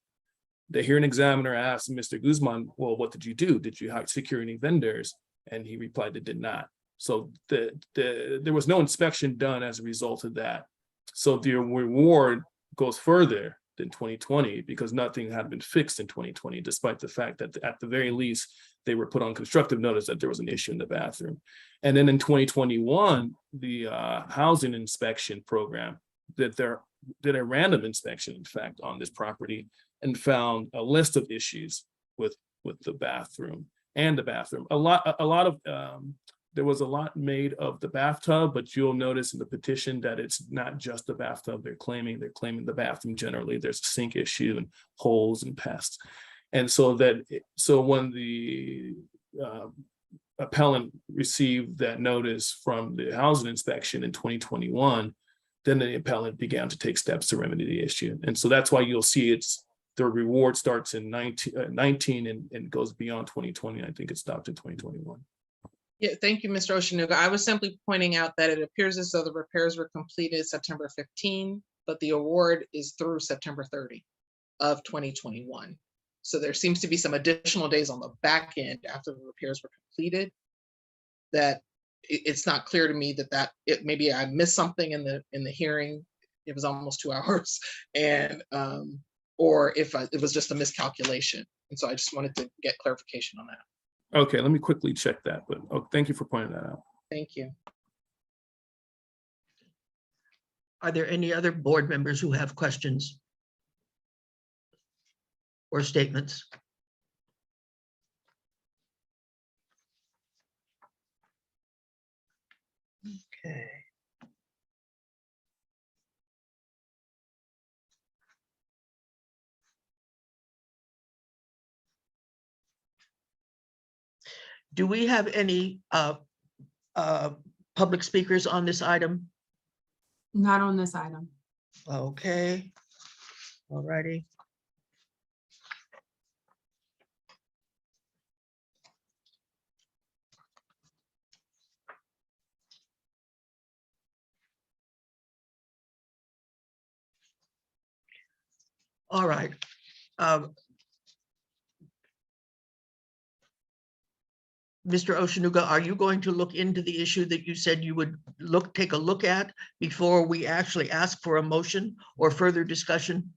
The hearing examiner asked Mr. Guzman, well, what did you do? Did you secure any vendors? And he replied, they did not. So there was no inspection done as a result of that. So the reward goes further than 2020 because nothing had been fixed in 2020, despite the fact that at the very least, they were put on constructive notice that there was an issue in the bathroom. And then in 2021, the housing inspection program did a random inspection, in fact, on this property and found a list of issues with the bathroom and the bathroom. There was a lot made of the bathtub, but you'll notice in the petition that it's not just the bathtub they're claiming the bathroom generally. There's a sink issue and holes and pests. And so when the appellant received that notice from the housing inspection in 2021, then the appellant began to take steps to remedy the issue. And so that's why you'll see the reward starts in 19 and goes beyond 2020. I think it stopped in 2021. Yeah, thank you, Mr. Oshanuga. I was simply pointing out that it appears as though the repairs were completed September 15, but the award is through September 30 of 2021. So there seems to be some additional days on the back end after the repairs were completed that it's not clear to me that maybe I missed something in the hearing. It was almost 2 hours, and or if it was just a miscalculation. And so I just wanted to get clarification on that. Okay, let me quickly check that, but thank you for pointing that out. Thank you. Are there any other board members who have questions or statements? Okay. Do we have any public speakers on this item? Not on this item. Okay. All righty. All right. Mr. Oceanuga, are you going to look into the issue that you said you would take a look at before we actually ask for a motion or further discussion?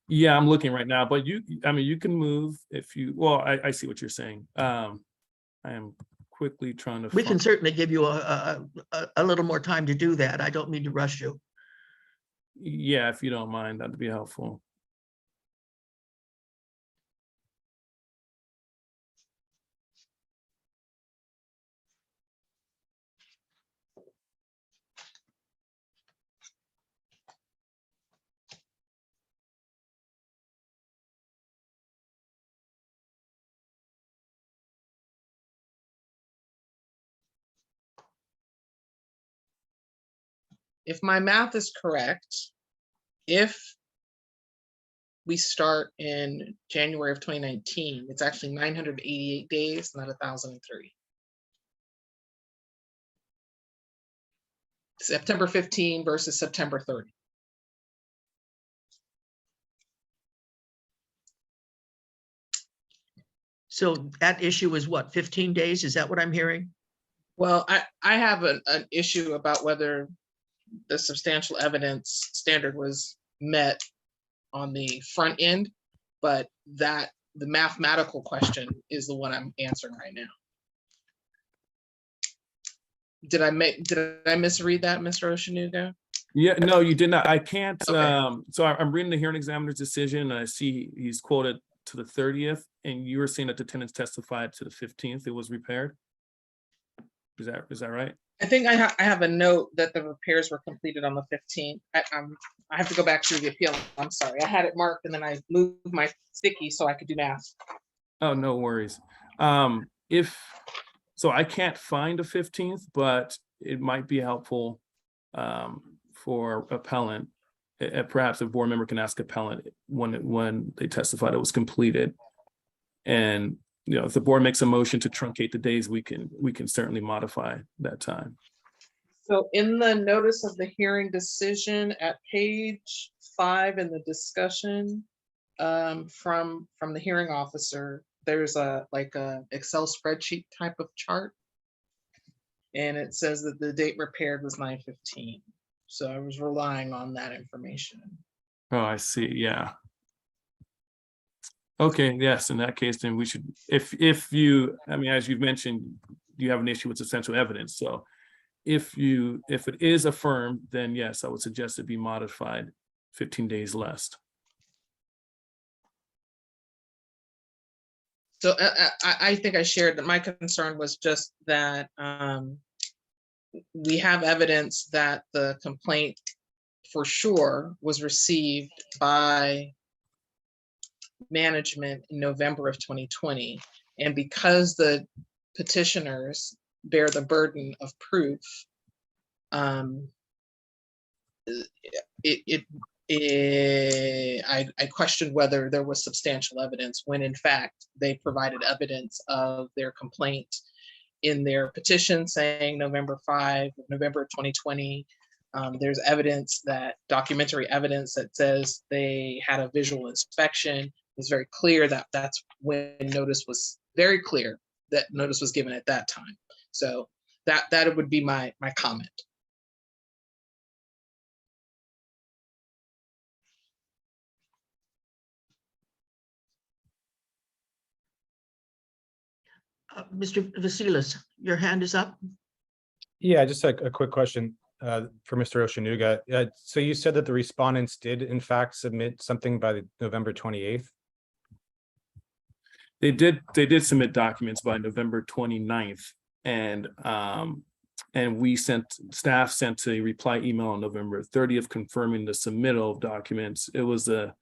Yeah, I'm looking right now, but I mean, you can move if you, well, I see what you're saying. I am quickly trying to. We can certainly give you a little more time to do that. I don't mean to rush you. Yeah, if you don't mind, that'd be helpful. If my math is correct, if we start in January of 2019, it's actually 988 days, not 1,003. September 15 versus September 30. So that issue is what, 15 days? Is that what I'm hearing? Well, I have an issue about whether the substantial evidence standard was met on the front end, but that the mathematical question is the one I'm answering right now. Did I misread that, Mr. Oceanuga? Yeah, no, you did not. I can't. Okay. So I'm reading the hearing examiner's decision, and I see he's quoted to the 30th, and you were saying that the tenants testified to the 15th. It was repaired. Is that right? I think I have a note that the repairs were completed on the 15th. I have to go back through the appeal. I'm sorry. I had it marked and then I moved my sticky so I could do math. Oh, no worries. So I can't find a 15th, but it might be helpful for appellant. Perhaps a board member can ask appellant when they testified it was completed. And if the board makes a motion to truncate the days, we can certainly modify that time. So in the notice of the hearing decision at page 5 in the discussion from the hearing officer, there's a Excel spreadsheet type of chart. And it says that the date repaired was 9/15. So I was relying on that information. Oh, I see. Yeah. Okay, yes, in that case, then we should, if you, I mean, as you've mentioned, you have an issue with substantial evidence. So if it is affirmed, then yes, I would suggest it be modified 15 days less. So I think I shared that my concern was just that we have evidence that the complaint for sure was received by management in November of 2020. And because the petitioners bear the burden of proof, I questioned whether there was substantial evidence when in fact they provided evidence of their complaint in their petition saying November 5, November of 2020. There's evidence, documentary evidence that says they had a visual inspection. It's very clear that that's when notice was very clear that notice was given at that time. So that would be my comment. Mr. Vasilis, your hand is up. Yeah, just a quick question for Mr. Oceanuga. So you said that the respondents did in fact submit something by the November 28th? They did submit documents by November 29th, and staff sent a reply email on November 30th confirming the submittal of documents. It was a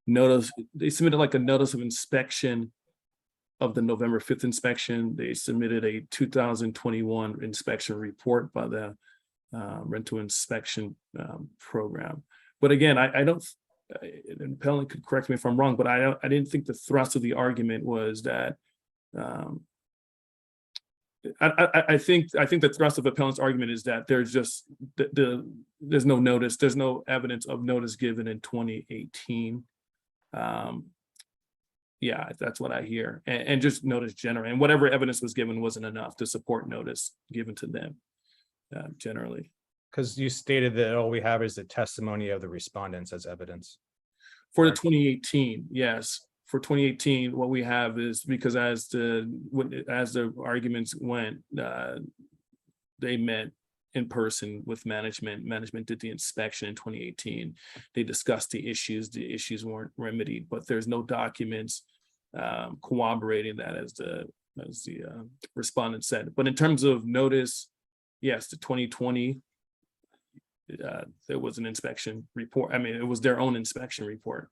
notice, they submitted like a notice of inspection of the November 5th inspection. They submitted a 2021 inspection report by the rental inspection program. But again, I don't, and Pelling could correct me if I'm wrong, but I didn't think the thrust of the argument was that, I think the thrust of Appellant's argument is that there's just there's no notice, there's no evidence of notice given in 2018. Yeah, that's what I hear, and just notice generally, and whatever evidence was given wasn't enough to support notice given to them, generally. Because you stated that all we have is the testimony of the respondents as evidence. For the Correct. 2018, yes. For 2018, what we have is because as the arguments went, they met in person with management. Management did the inspection in 2018. They discussed the issues weren't remedied, but there's no documents corroborating that, as the respondent said. But in terms of notice, yes, the 2020, there was an inspection report. I mean, it was their own inspection report.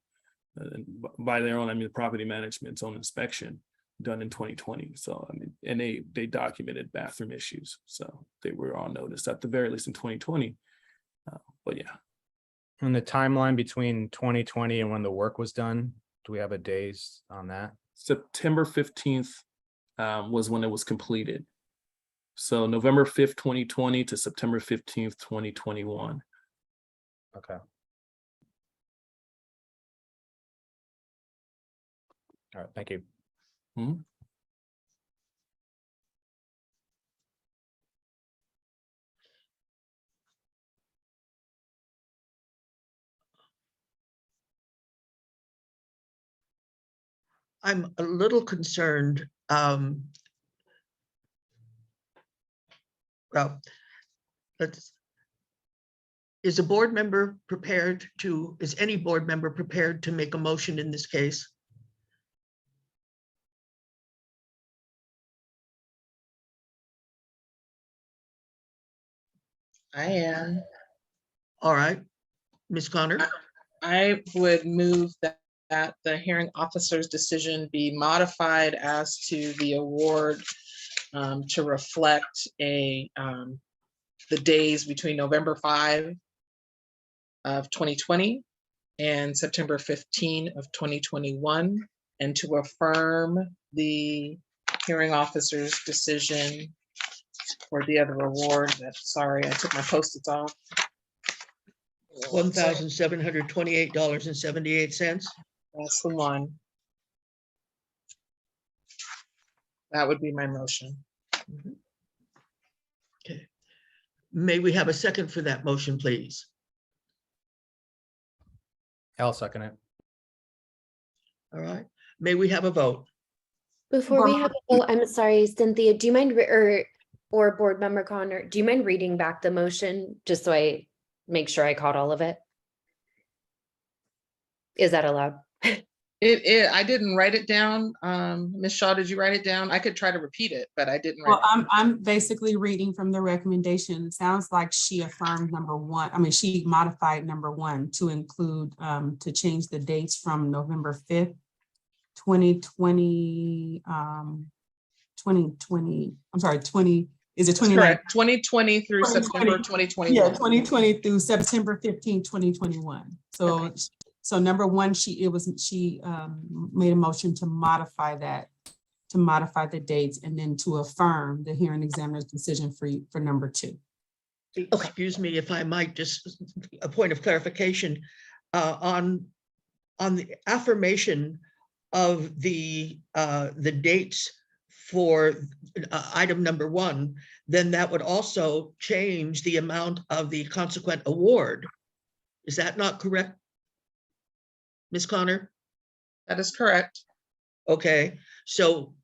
And by their own, I mean the property management's own inspection done in 2020. So I mean, and they documented bathroom issues, so they were on notice at the very least in 2020. But yeah. And the timeline between 2020 and when the work was done, do we have a days on that? September 15th was when it was completed. So November 5th, 2020 to September 15th, 2021. Okay. All right, thank you. Mhm. I'm a little concerned. Well, is a board member prepared to, is any board member prepared to make a motion in this case? I am. All right, Ms. Connor. I would move that the hearing officer's decision be modified as to the award to reflect the days between November 5 of 2020 and September 15 of 2021, and to affirm the hearing officer's decision for the other award. Sorry, I took my Post-its off. $1,728.78. That's the one. That would be my motion. Okay. May we have a second for that motion, please? I'll second it. All right. May we have a vote? Before we have a vote, I'm sorry, Cynthia, do you mind, or Board Member Connor, do you mind reading back the motion just so I make sure I caught all of it? Is that allowed? I didn't write it down. Ms. Shaw, did you write it down? I could try to repeat it, but I didn't write Well, I'm basically reading from the recommendation. It sounds like she affirmed number one. I mean, she modified number one to include, to change the dates from November 5th, 2020, 2020, I'm sorry, 20, is it 20? Correct. 2020 through 2020. September 2021. Yeah, 2020 through September 15, 2021. So, Okay. so number one, she made a motion to modify that, to modify the dates, and then to affirm the hearing examiner's decision for number two. Excuse me, if I might, just a point of clarification on the affirmation of the dates for item number one, then that would also change the amount of the consequent award. Is that not correct, Ms. Connor? That is correct. Okay, so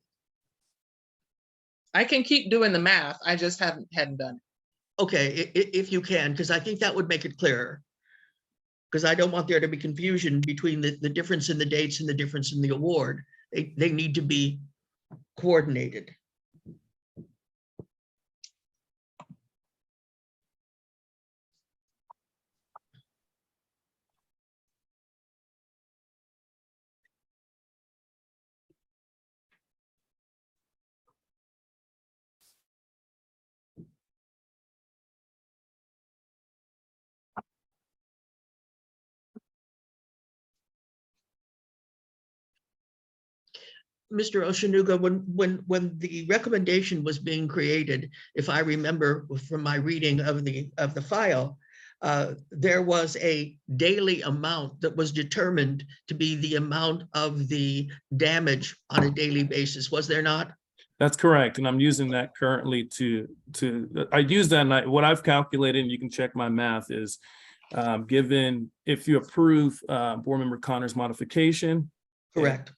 I can keep doing the math. I just hadn't done it. okay, if you can, because I think that would make it clearer. Because I don't want there to be confusion between the difference in the dates and the difference in the award. They need to be coordinated. Mr. Oshanuga, when the recommendation was being created, if I remember from my reading of the file, there was a daily amount that was determined to be the amount of the damage on a daily basis, was there not? That's correct, and I'm using that currently I use that, and what I've calculated, and you can check my math, is given if you approve Board Member Connor's modification. Correct.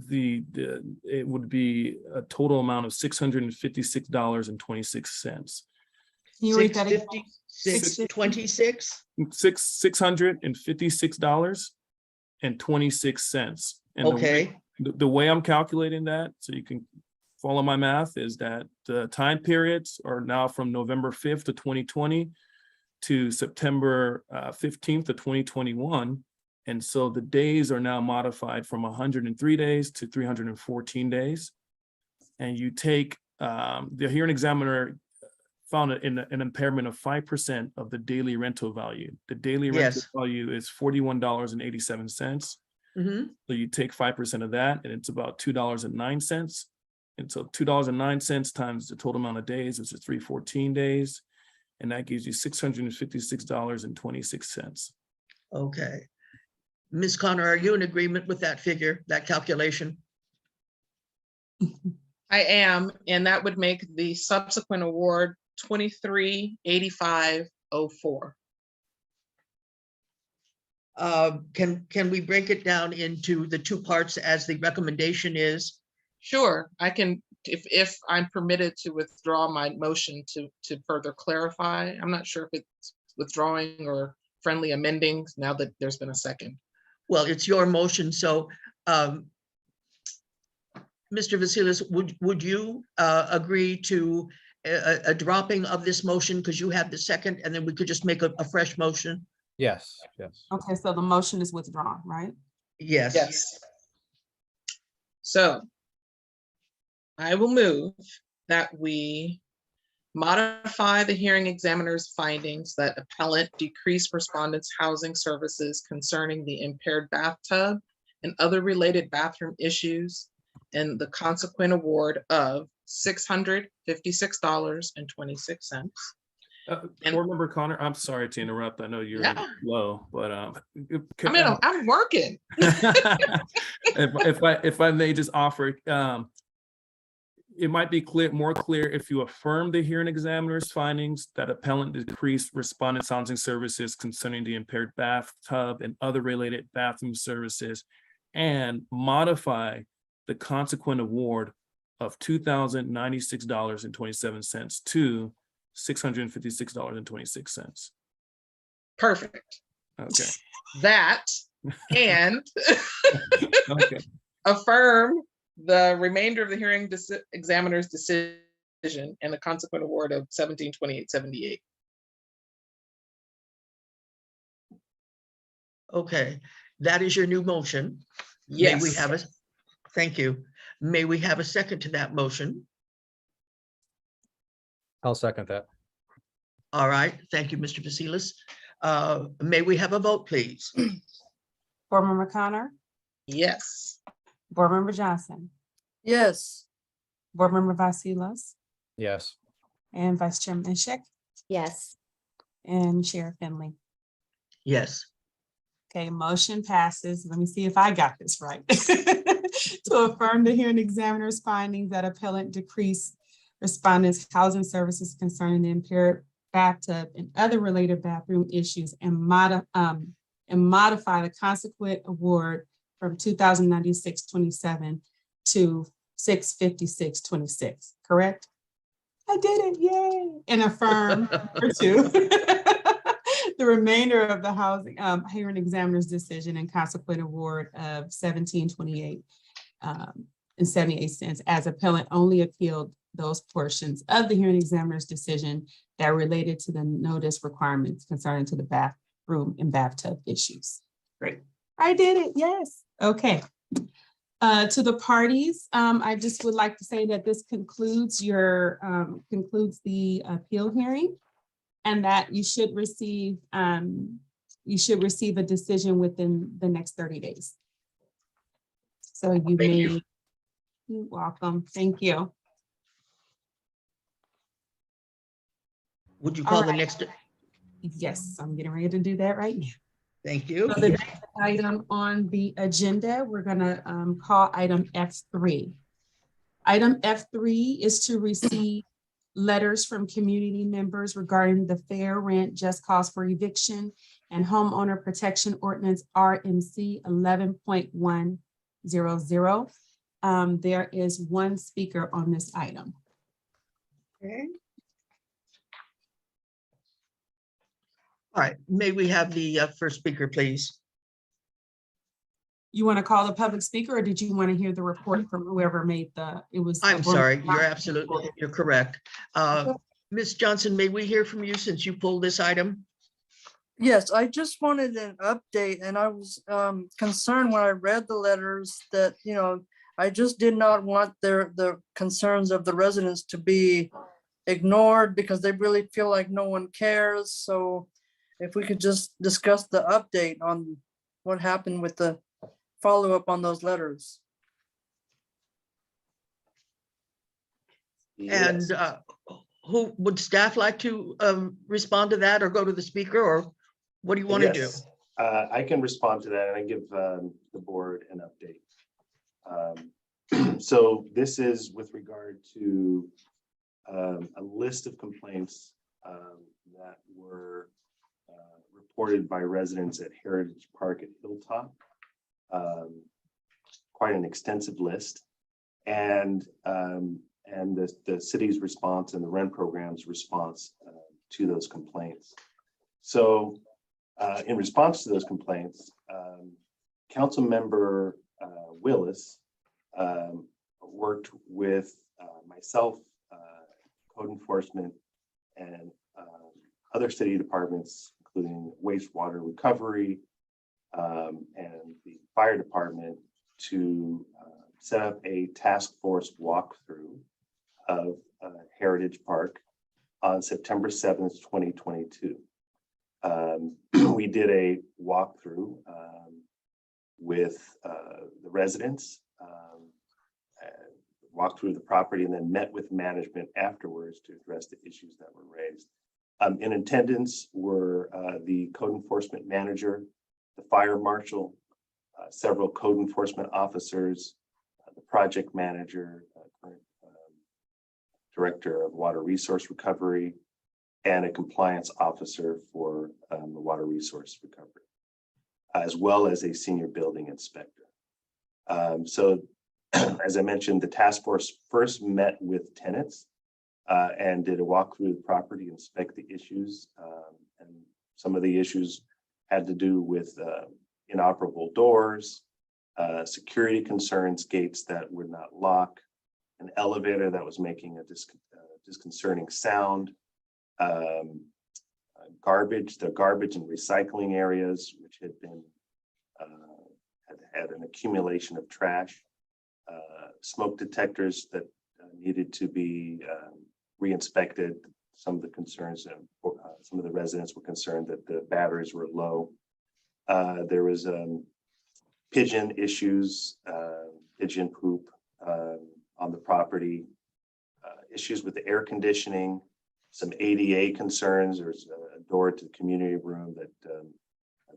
It would be a total amount of $656.26. Can you read that again? 656? $656.26. Okay. The way I'm calculating that, so you can follow my math, is that the time periods are now from November 5th of 2020 to September 15th of 2021. And so the days are now modified from 103 days to 314 days. And you take, the hearing examiner found an impairment of 5% of the daily rental value. The daily rental value is $41.87. Mhm. So you take 5% of that, and it's about $2.09. And so $2.09 times the total amount of days, which is 314 days. And that gives you $656.26. Okay. Ms. Connor, are you in agreement with that figure, that calculation? I am, and that would make the subsequent award 2385.04. Can we break it down into the two parts as the recommendation is? Sure, I can, if I'm permitted to withdraw my motion to further clarify. I'm not sure if it's withdrawing or friendly amending now that there's been a second. Well, it's your motion, so Mr. Vasilis, would you agree to a dropping of this motion because you have the second, and then we could just make a fresh motion? Yes. Okay, so the motion is withdrawn, right? Yes. Yes. So I will move that we modify the hearing examiner's findings that appellant decreased respondents' housing services concerning the impaired bathtub and other related bathroom issues, and the consequent award of $656.26. Board Member Connor, I'm sorry to interrupt. I know you're low, but I'm working. if I may just offer, it might be more clear if you affirm the hearing examiner's findings that appellant decreased respondents' housing services concerning the impaired bathtub and other related bathroom services, and modify the consequent award of $2,096.27 to $656.26. Perfect. Okay. That and Okay. affirm the remainder of the hearing examiner's decision and the consequent award of $1728.78. Okay, that is your new motion. Yes. May we have a, thank you. May we have a second to that motion? I'll second that. All right, thank you, Mr. Vasilis. May we have a vote, please? Board Member Connor, Yes. Board Member Johnson, Yes. Board Member Vasilis, Yes. and Vice Chairman Schick, Yes. and Chair Finley. Yes. Okay, motion passes. Let me see if I got this right. To affirm the hearing examiner's findings that appellant decreased respondents' housing services concerning the impaired bathtub and other related bathroom issues, and modify the consequent award from $2,096.27 to $656.26, correct? I did it, yay! And affirm for two. The remainder of the housing hearing examiner's decision and consequent award of $1728 and 78 cents, as appellant only appealed those portions of the hearing examiner's decision that related to the notice requirements concerning to the bathroom and bathtub issues. Great. I did it, yes. Okay. To the parties, I just would like to say that this concludes your the appeal hearing, and that you should receive a decision within the next 30 days. So you Thank may you. You're welcome. Thank you. Would you All call the right. next? Yes, I'm getting ready to do that right now. Thank you. So the next item on the agenda, we're gonna call item F3. Item F3 is to receive letters from community members regarding the fair rent just cause for eviction and homeowner protection ordinance RMC 11.100. There is one speaker on this item. Okay. All right, may we have the first speaker, please? You want to call the public speaker, or did you want to hear the report from whoever made it was? I'm sorry, you're correct. Ms. Johnson, may we hear from you since you pulled this item? Yes, I just wanted an update, and I was concerned when I read the letters that, you know, I just did not want the concerns of the residents to be ignored because they really feel like no one cares. So if we could just discuss the update on what happened with the follow-up on those letters. And who would staff like to respond to that or go to the speaker, or what do you want to do? Yes, I can respond to that and I give the board an update. So this is with regard to a list of complaints that were reported by residents at Heritage Park at Hilltop. Quite an extensive list, and the city's response and the rent program's response to those complaints. So in response to those complaints, Council Member Willis worked with myself, code enforcement, and other city departments, including wastewater recovery and the fire department, to set up a task force walkthrough of Heritage Park on September 7th, 2022. We did a walkthrough with the residents, walked through the property, and then met with management afterwards to address the issues that were raised. In attendance were the code enforcement manager, the fire marshal, several code enforcement officers, the project manager, current director of water resource recovery, and a compliance officer for the water resource recovery, as well as a senior building inspector. So as I mentioned, the task force first met with tenants and did a walk through the property, inspect the issues. And some of the issues had to do with inoperable doors, security concerns, gates that would not lock, an elevator that was making a disconcerting sound, the garbage and recycling areas, which had been had an accumulation of trash, smoke detectors that needed to be re-inspected. Some of the concerns, some of the residents were concerned that the batteries were low. There was pigeon issues, pigeon poop on the property, issues with the air conditioning, some ADA concerns. There's a door to the community room that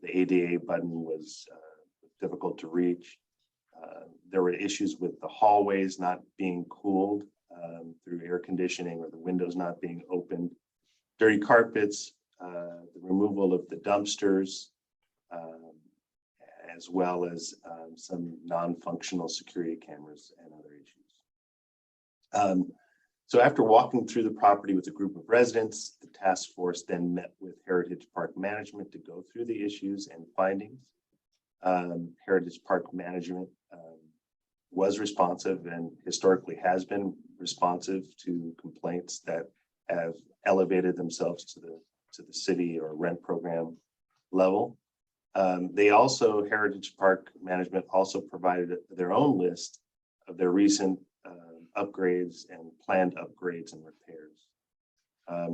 the ADA button was difficult to reach. There were issues with the hallways not being cooled through air conditioning, or the windows not being opened, dirty carpets, the removal of the dumpsters, as well as some non-functional security cameras and other issues. So after walking through the property with a group of residents, the task force then met with Heritage Park Management to go through the issues and findings. Heritage Park Management was responsive and historically has been responsive to complaints that have elevated themselves to the city or rent program level. Heritage Park Management also provided their own list of their recent upgrades and planned upgrades and repairs.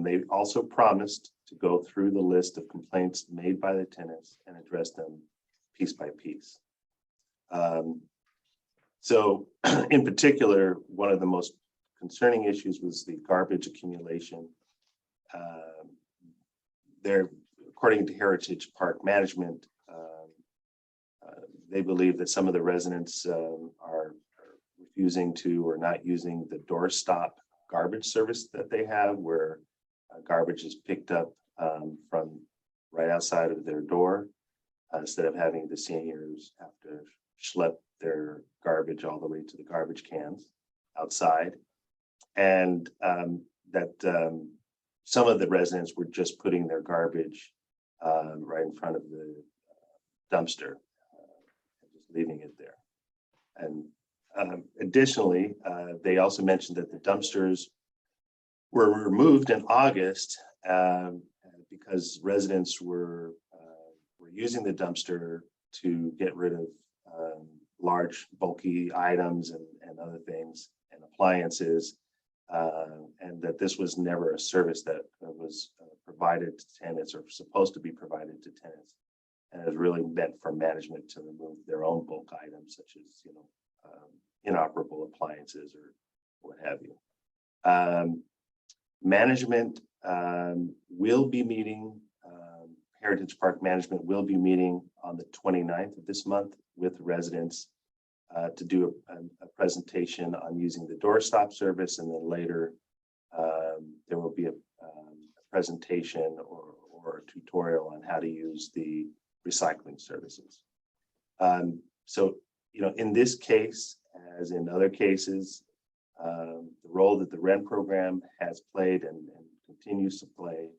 They also promised to go through the list of complaints made by the tenants and address them piece by piece. So in particular, one of the most concerning issues was the garbage accumulation. There, according to Heritage Park Management, they believe that some of the residents are refusing to or not using the doorstop garbage service that they have, where garbage is picked up from right outside of their door, instead of having the seniors have to schlep their garbage all the way to the garbage cans outside. And that some of the residents were just putting their garbage right in front of the dumpster, just leaving it there. And additionally, they also mentioned that the dumpsters were removed in August because residents were using the dumpster to get rid of large bulky items and other things and appliances, and that this was never a service that was provided to tenants or supposed to be provided to tenants, and it was really meant for management to remove their own bulk items such as inoperable appliances or what have you. Management will be meeting, Heritage Park Management will be meeting on the 29th of this month with residents to do a presentation on using the doorstop service, and then later there will be a presentation or a tutorial on how to use the recycling services. So, in this case, as in other cases, the role that the rent program has played and continues to play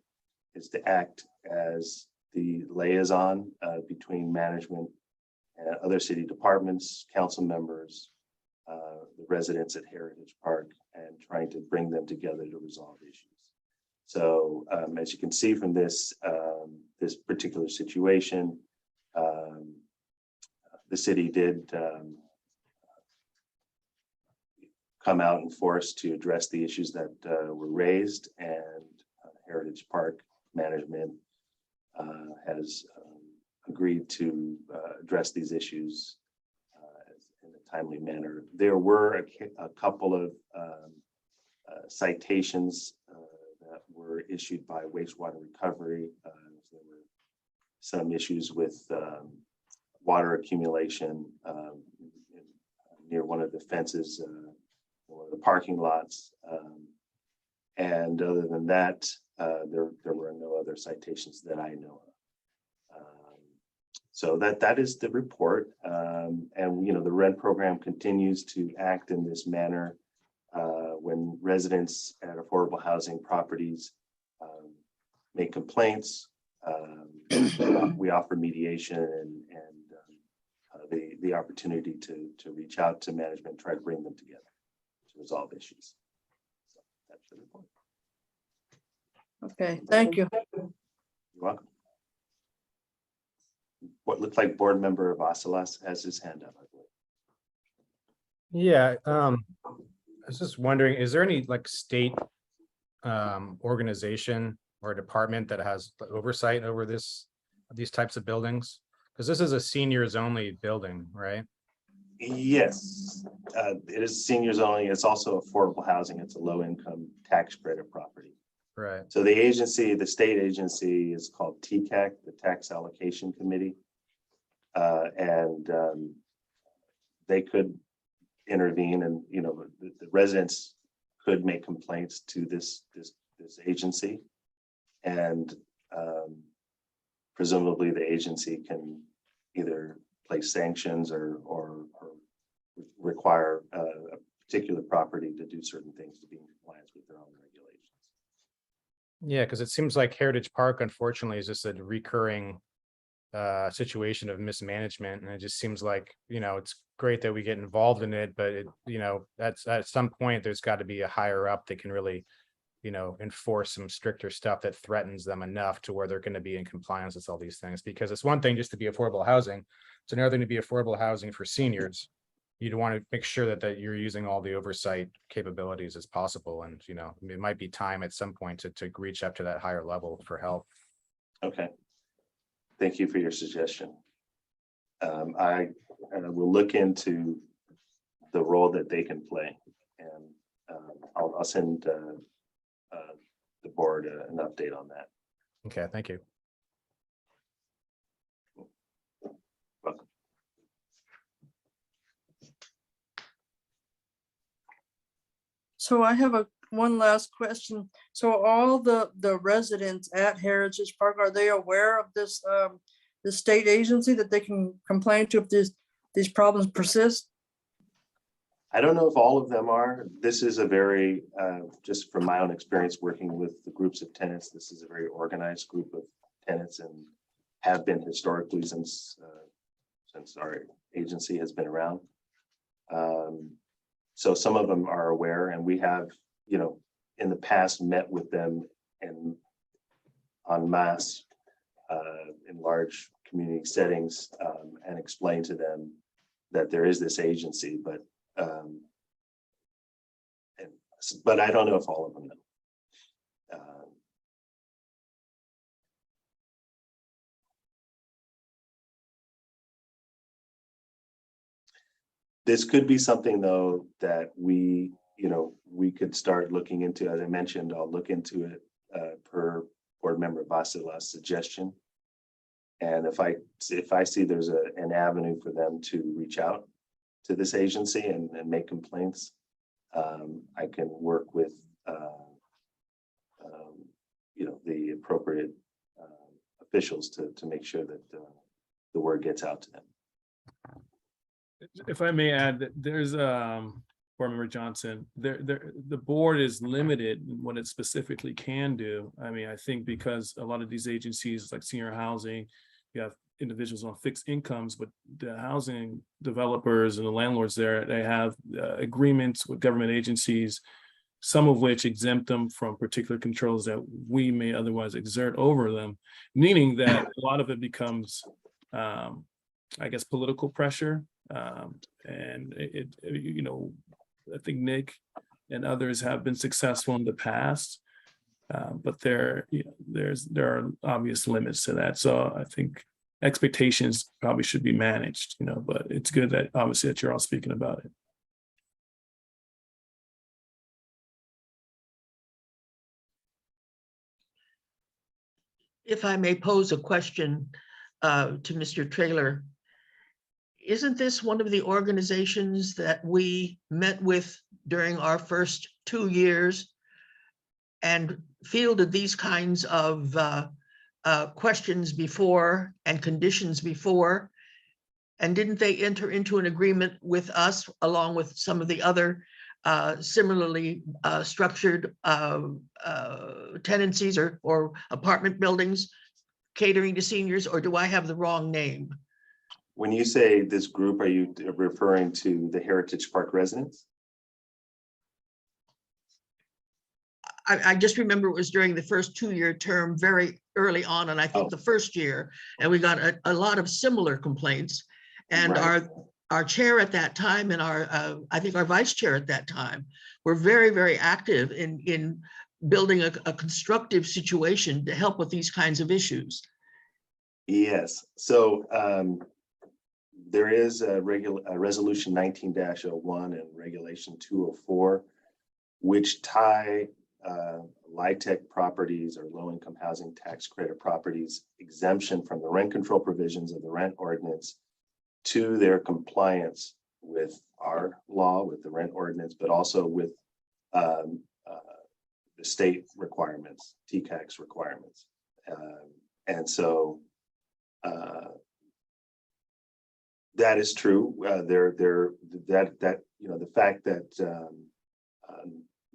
is to act as the liaison between management and other city departments, council members, the residents at Heritage Park, and trying to bring them together to resolve issues. So as you can see from this, this particular situation, the city did come out in force to address the issues that were raised, and Heritage Park Management has agreed to address these issues in a timely manner. There were a couple of citations that were issued by wastewater recovery. There were some issues with water accumulation near one of the fences, one of the parking lots. And other than that, there were no other citations that I know of. So that is the report. And the rent program continues to act in this manner when residents at affordable housing properties make complaints. We offer mediation and the opportunity to reach out to management, try to bring them together to resolve issues. So that's the report. Okay, thank you. You're welcome. What looked like board member Vassilas has his hand up, I believe. Yeah, I was just wondering, is there any state organization or department that has oversight over these types of buildings? Because this is a seniors only building, right? Yes, it is seniors only. It's also affordable housing. It's a low income tax credit property. Right. So the state agency is called TCAC, the Tax Allocation Committee. And they could intervene, and the residents could make complaints to this agency, and presumably the agency can either place sanctions or require a particular property to do certain things to be in compliance with their own regulations. Yeah, because it seems like Heritage Park, unfortunately, is just a recurring situation of mismanagement, and it just seems like it's great that we get involved in it, but that's at some point there's got to be a higher up that can really enforce some stricter stuff that threatens them enough to where they're going to be in compliance with all these things. Because it's one thing just to be affordable housing, it's another thing to be affordable housing for seniors. You'd want to make sure that you're using all the oversight capabilities as possible, and it might be time at some point to reach up to that higher level for help. Okay. Thank you for your suggestion. I will look into the role that they can play. And I'll send the board an update on that. Okay, thank you. Welcome. So I have one last question. So all the residents at Heritage Park, are they aware of this, the state agency that they can complain to if these problems persist? I don't know if all of them are. This is a very, just from my own experience working with the groups of tenants, this is a very organized group of tenants and have been historically since our agency has been around. So some of them are aware, and we have, in the past met with them and en masse in large community settings and explained to them that there is this agency, but I don't know if all of them know. This could be something though that we could start looking into. As I mentioned, I'll look into it per board member Vasila's suggestion. And if I see there's an avenue for them to reach out to this agency and make complaints, I can work with the appropriate officials to make sure that the word gets out to them. If I may add, that there's Board Member Johnson, the board is limited in what it specifically can do. I mean, I think because a lot of these agencies like senior housing, you have individuals on fixed incomes, but the housing developers and the landlords there, they have agreements with government agencies, some of which exempt them from particular controls that we may otherwise exert over them, meaning that a lot of it becomes, I guess, political pressure. And I think Nick and others have been successful in the past, but there are obvious limits to that. So I think expectations probably should be managed, but it's good that obviously that you're all speaking about it. If I may pose a question to Mr. Traylor, isn't this one of the organizations that we met with during our first 2 years and fielded these kinds of questions before and conditions before? And didn't they enter into an agreement with us along with some of the other similarly structured tenancies or apartment buildings catering to seniors, or do I have the wrong name? When you say this group, are you referring to the Heritage Park residents? I just remember it was during the first 2-year term, very early on, and I think the first year, and we got a lot of similar complaints. And right. our chair at that time and I think our vice chair at that time were very, very active in building a constructive situation to help with these kinds of issues. Yes. So there is a resolution 19-01 and regulation 204, which tie LIHTC properties or low-income housing tax credit properties exemption from the rent control provisions of the rent ordinance to their compliance with our law, with the rent ordinance, but also with the state requirements, TCAX requirements. And so that is true. The fact that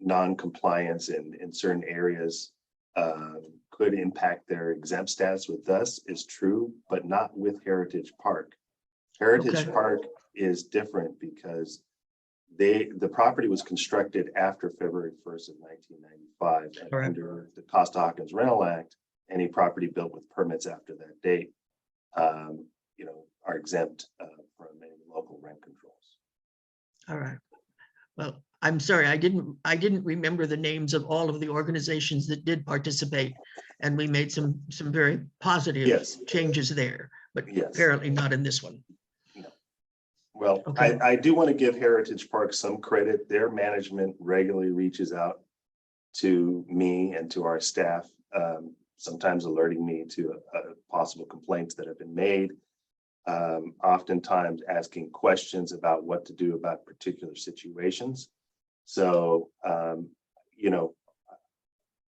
non-compliance in certain areas could impact their exempt status with us is true, but not with Heritage Park. Heritage Park is different because the property was constructed after February 1st of 1995, and under the Costa-Hawkins Rental Act, any property built with permits after that date are exempt from any local rent controls. All right. Well, I'm sorry, I didn't remember the names of all of the organizations that did participate, and we made some very positive changes there, but apparently not in this one. No. Well, Okay. I do want to give Heritage Park some credit. Their management regularly reaches out to me and to our staff, sometimes alerting me to possible complaints that have been made. Oftentimes asking questions about what to do about particular situations. So, you know,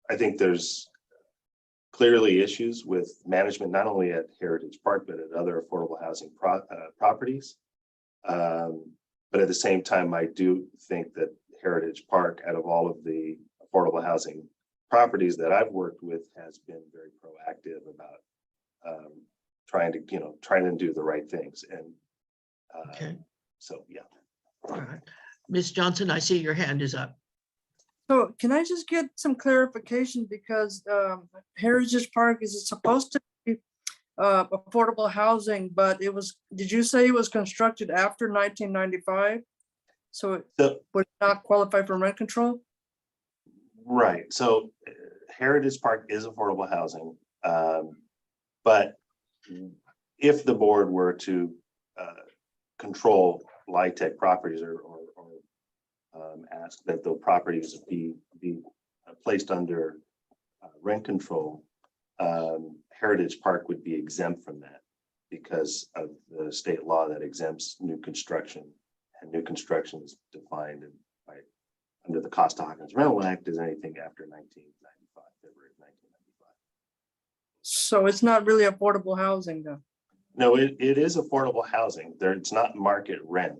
I think there's clearly issues with management, not only at Heritage Park, but at other affordable housing properties. But at the same time, I do think that Heritage Park, out of all of the affordable housing properties that I've worked with, has been very proactive about trying to do the right things. And Okay. so, yeah. All right. Ms. Johnson, I see your hand is up. So can I just get some clarification, because Heritage Park is supposed to be affordable housing, but it was, did you say it was constructed after 1995? So it would not qualify for rent control? Right. So Heritage Park is affordable housing. But if the board were to control LIHTC properties or ask that the properties be placed under rent control, Heritage Park would be exempt from that because of the state law that exempts new construction, and new construction is defined under the Costa-Hawkins Rental Act as anything after 1995, February of 1995. So it's not really affordable housing though? No, it is affordable housing. It's not market rent.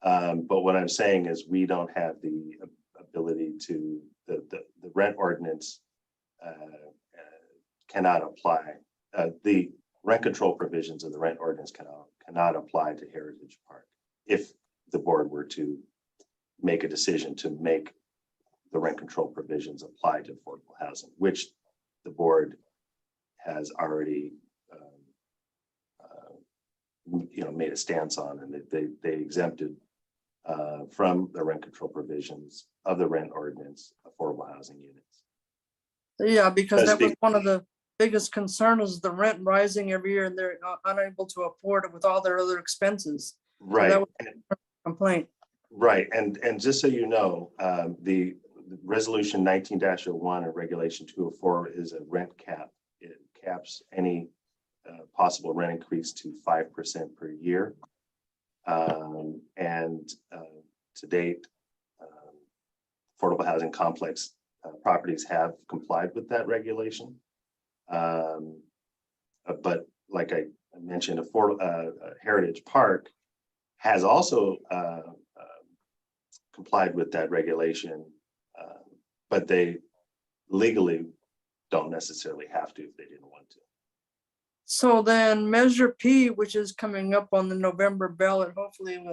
But what I'm saying is we don't have the ability to, the rent ordinance cannot apply. The rent control provisions of the rent ordinance cannot apply to Heritage Park if the board were to make a decision to make the rent control provisions apply to affordable housing, which the board has already made a stance on, and they exempted from the rent control provisions of the rent ordinance affordable housing units. Yeah, because that was one of the biggest concerns, is the rent rising every year and they're unable to afford it with all their other expenses. Right. So that was a complaint. Right. And just so you know, the resolution 19-01 and regulation 204 is a rent cap. It caps any possible rent increase to 5% per year. And to date, affordable housing complex properties have complied with that regulation. But like I mentioned, Heritage Park has also complied with that regulation, but they legally don't necessarily have to if they didn't want to. So then Measure P, which is coming up on the November ballot, hopefully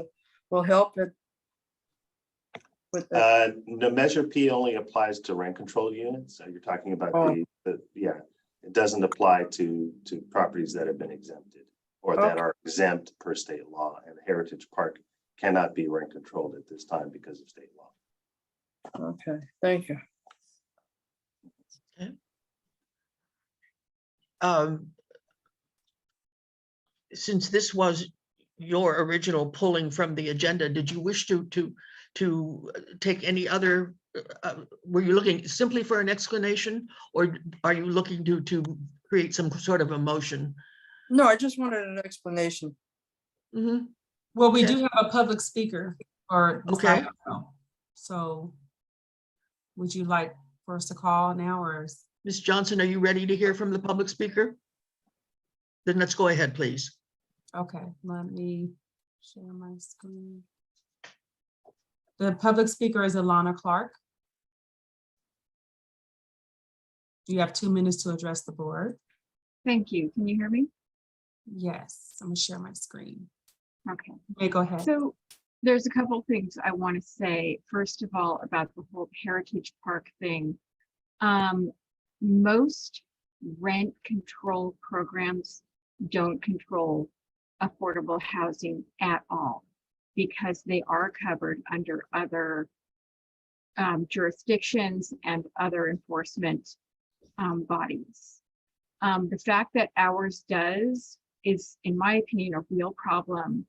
will help it with that. The Measure P only applies to rent control units. So you're talking about yeah, it doesn't apply to properties that have been exempted or that are exempt per state law, and Heritage Park cannot be rent controlled at this time because of state law. Okay, thank you. Okay. Since this was your original pulling from the agenda, did you wish to take any other, were you looking simply for an explanation, or are you looking to create some sort of a motion? No, I just wanted an explanation. Mm-hmm. Well, we do have a public speaker for this Okay. item, so would you like for us to call now, or? Ms. Johnson, are you ready to hear from the public speaker? Then let's go ahead, please. Okay, let me share my screen. The public speaker is Alana Clark. You have 2 minutes to address the board. Thank you. Can you hear me? Yes, I'm gonna share my screen. Okay. You may go ahead. So there's a couple things I want to say. First of all, about the whole Heritage Park thing. Most rent control programs don't control affordable housing at all, because they are covered under other jurisdictions and other enforcement bodies. The fact that ours does is, in my opinion, a real problem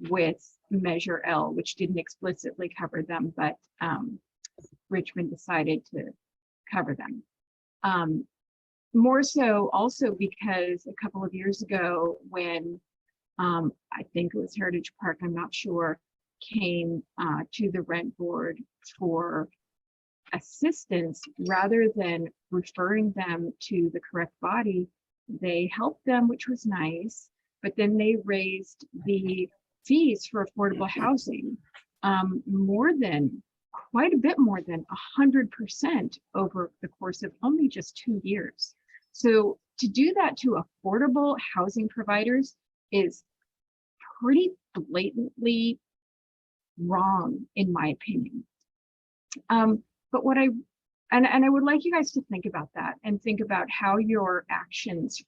with Measure L, which didn't explicitly cover them, but Richmond decided to cover them. More so also because a couple of years ago when I think it was Heritage Park, I'm not sure, came to the rent board for assistance, rather than referring them to the correct body, they helped them, which was nice, but then they raised the fees for affordable housing quite a bit more than 100% over the course of only just 2 years. So to do that to affordable housing providers is pretty blatantly wrong, in my opinion. But what I would like you guys to think about that and think about how your actions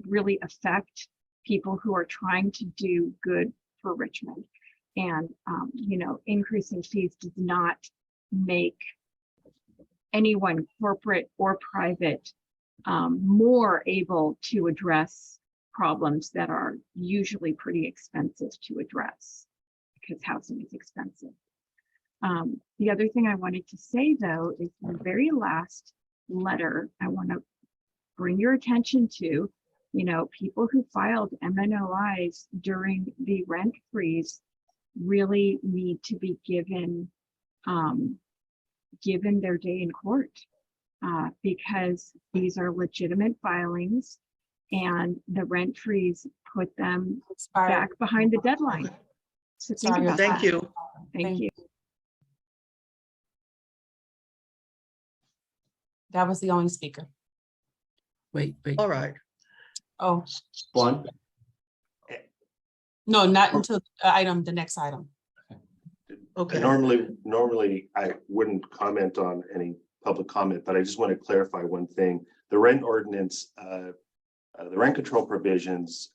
really affect people who are trying to do good for Richmond. And, you know, increasing fees does not make anyone, corporate or private, more able to address problems that are usually pretty expensive to address because housing is expensive. The other thing I wanted to say, though, is the very last letter I want to bring your attention to. You know, people who filed MNOIs during the rent freeze really need to be given their day in court, because these are legitimate filings and the rent freeze put them back behind the deadline. So think about Thank that. you. Thank you. That was the only speaker. Wait. All right. Oh, One. no, not until the next item. Okay. Normally I wouldn't comment on any public comment, but I just want to clarify one thing. The rent ordinance, the rent control provisions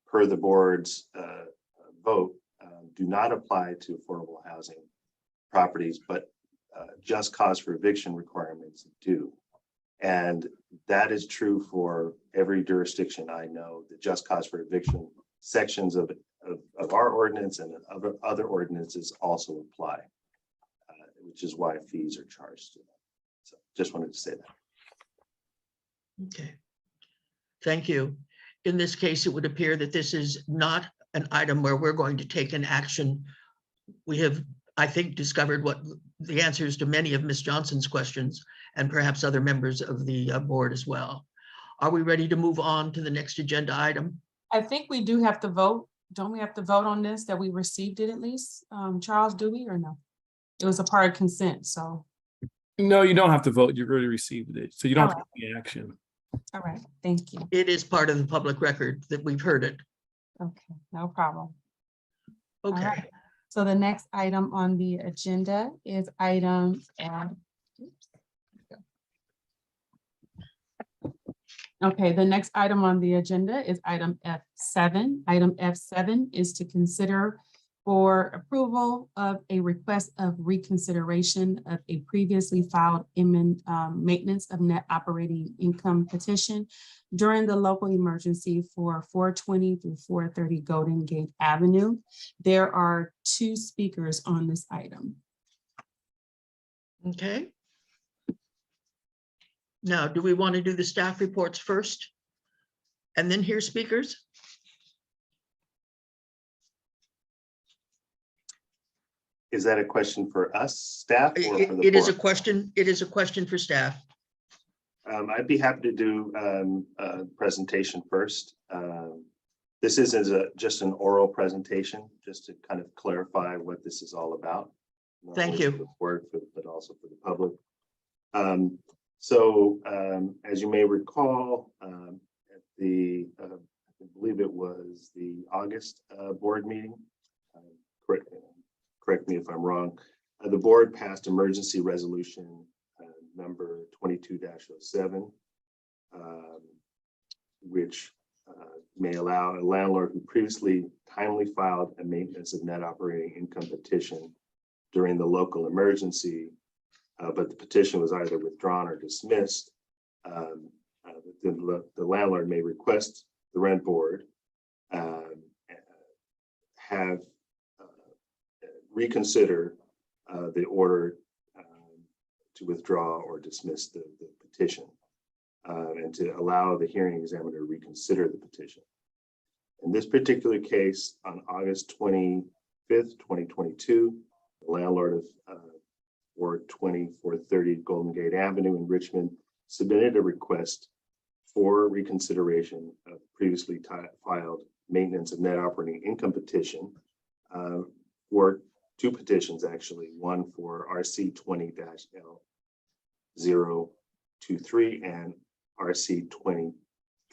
per the board's vote do not apply to affordable housing properties, but just cause for eviction requirements do. And that is true for every jurisdiction I know. The just cause for eviction sections of our ordinance and other ordinances also apply, which is why fees are charged to them. So just wanted to say that. Okay. Thank you. In this case, it would appear that this is not an item where we're going to take an action. We have, I think, discovered what the answers to many of Ms. Johnson's questions and perhaps other members of the board as well. Are we ready to move on to the next agenda item? I think we do have to vote. Don't we have to vote on this, that we received it at least? Charles, do we or no? It was a part of consent, so. No, you don't have to vote. You've already received it. So you don't have to take any action. All right, thank you. It is part of the public record that we've heard it. Okay, no problem. All Okay. right. So the next item on the agenda is item okay, the next item on the agenda is item F7. Item F7 is to consider for approval of a request of reconsideration of a previously filed maintenance of net operating income petition during the local emergency for 420 through 430 Golden Gate Avenue. There are 2 speakers on this item. Okay. Now, do we want to do the staff reports first and then hear speakers? Is that a question for us, staff, or for the board? It is a question. It is a question for staff. I'd be happy to do a presentation first. This is just an oral presentation, just to kind of clarify what this is all about. Thank you. For the board, but also for the public. So as you may recall, at the, I believe it was the August board meeting, correct me if I'm wrong, the board passed emergency resolution number 22-07, which may allow a landlord who previously timely filed a maintenance of net operating income petition during the local emergency, but the petition was either withdrawn or dismissed. The landlord may request the rent board have reconsider the order to withdraw or dismiss the petition, and to allow the hearing examiner to reconsider the petition. In this particular case, on August 25th, 2022, the landlord of 430 Golden Gate Avenue in Richmond submitted a request for reconsideration of previously filed maintenance of net operating income petition, for two petitions actually, one for RC 20-L023 and RC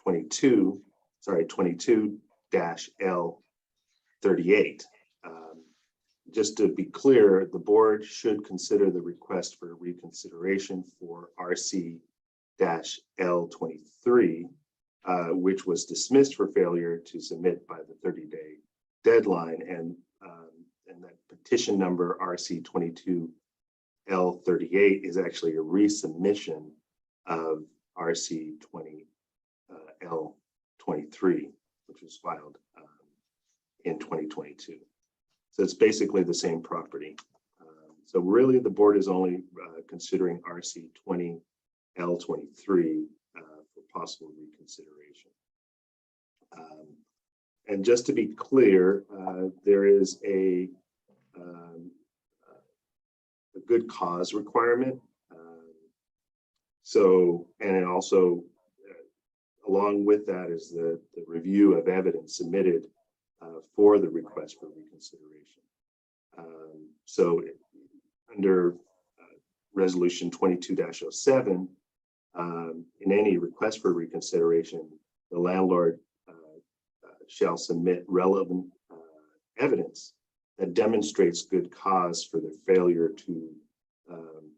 22-L38. Just to be clear, the board should consider the request for reconsideration for RC-L23, which was dismissed for failure to submit by the 30-day deadline, and that petition number RC-22-L38 is actually a resubmission of RC-20-L23, which was filed in 2022. So it's basically the same property. So really the board is only considering RC-20-L23 for possible reconsideration. And just to be clear, there is a good cause requirement. And it also, along with that, is the review of evidence submitted for the request for reconsideration. So under resolution 22-07, in any request for reconsideration, the landlord shall submit relevant evidence that demonstrates good cause for the failure to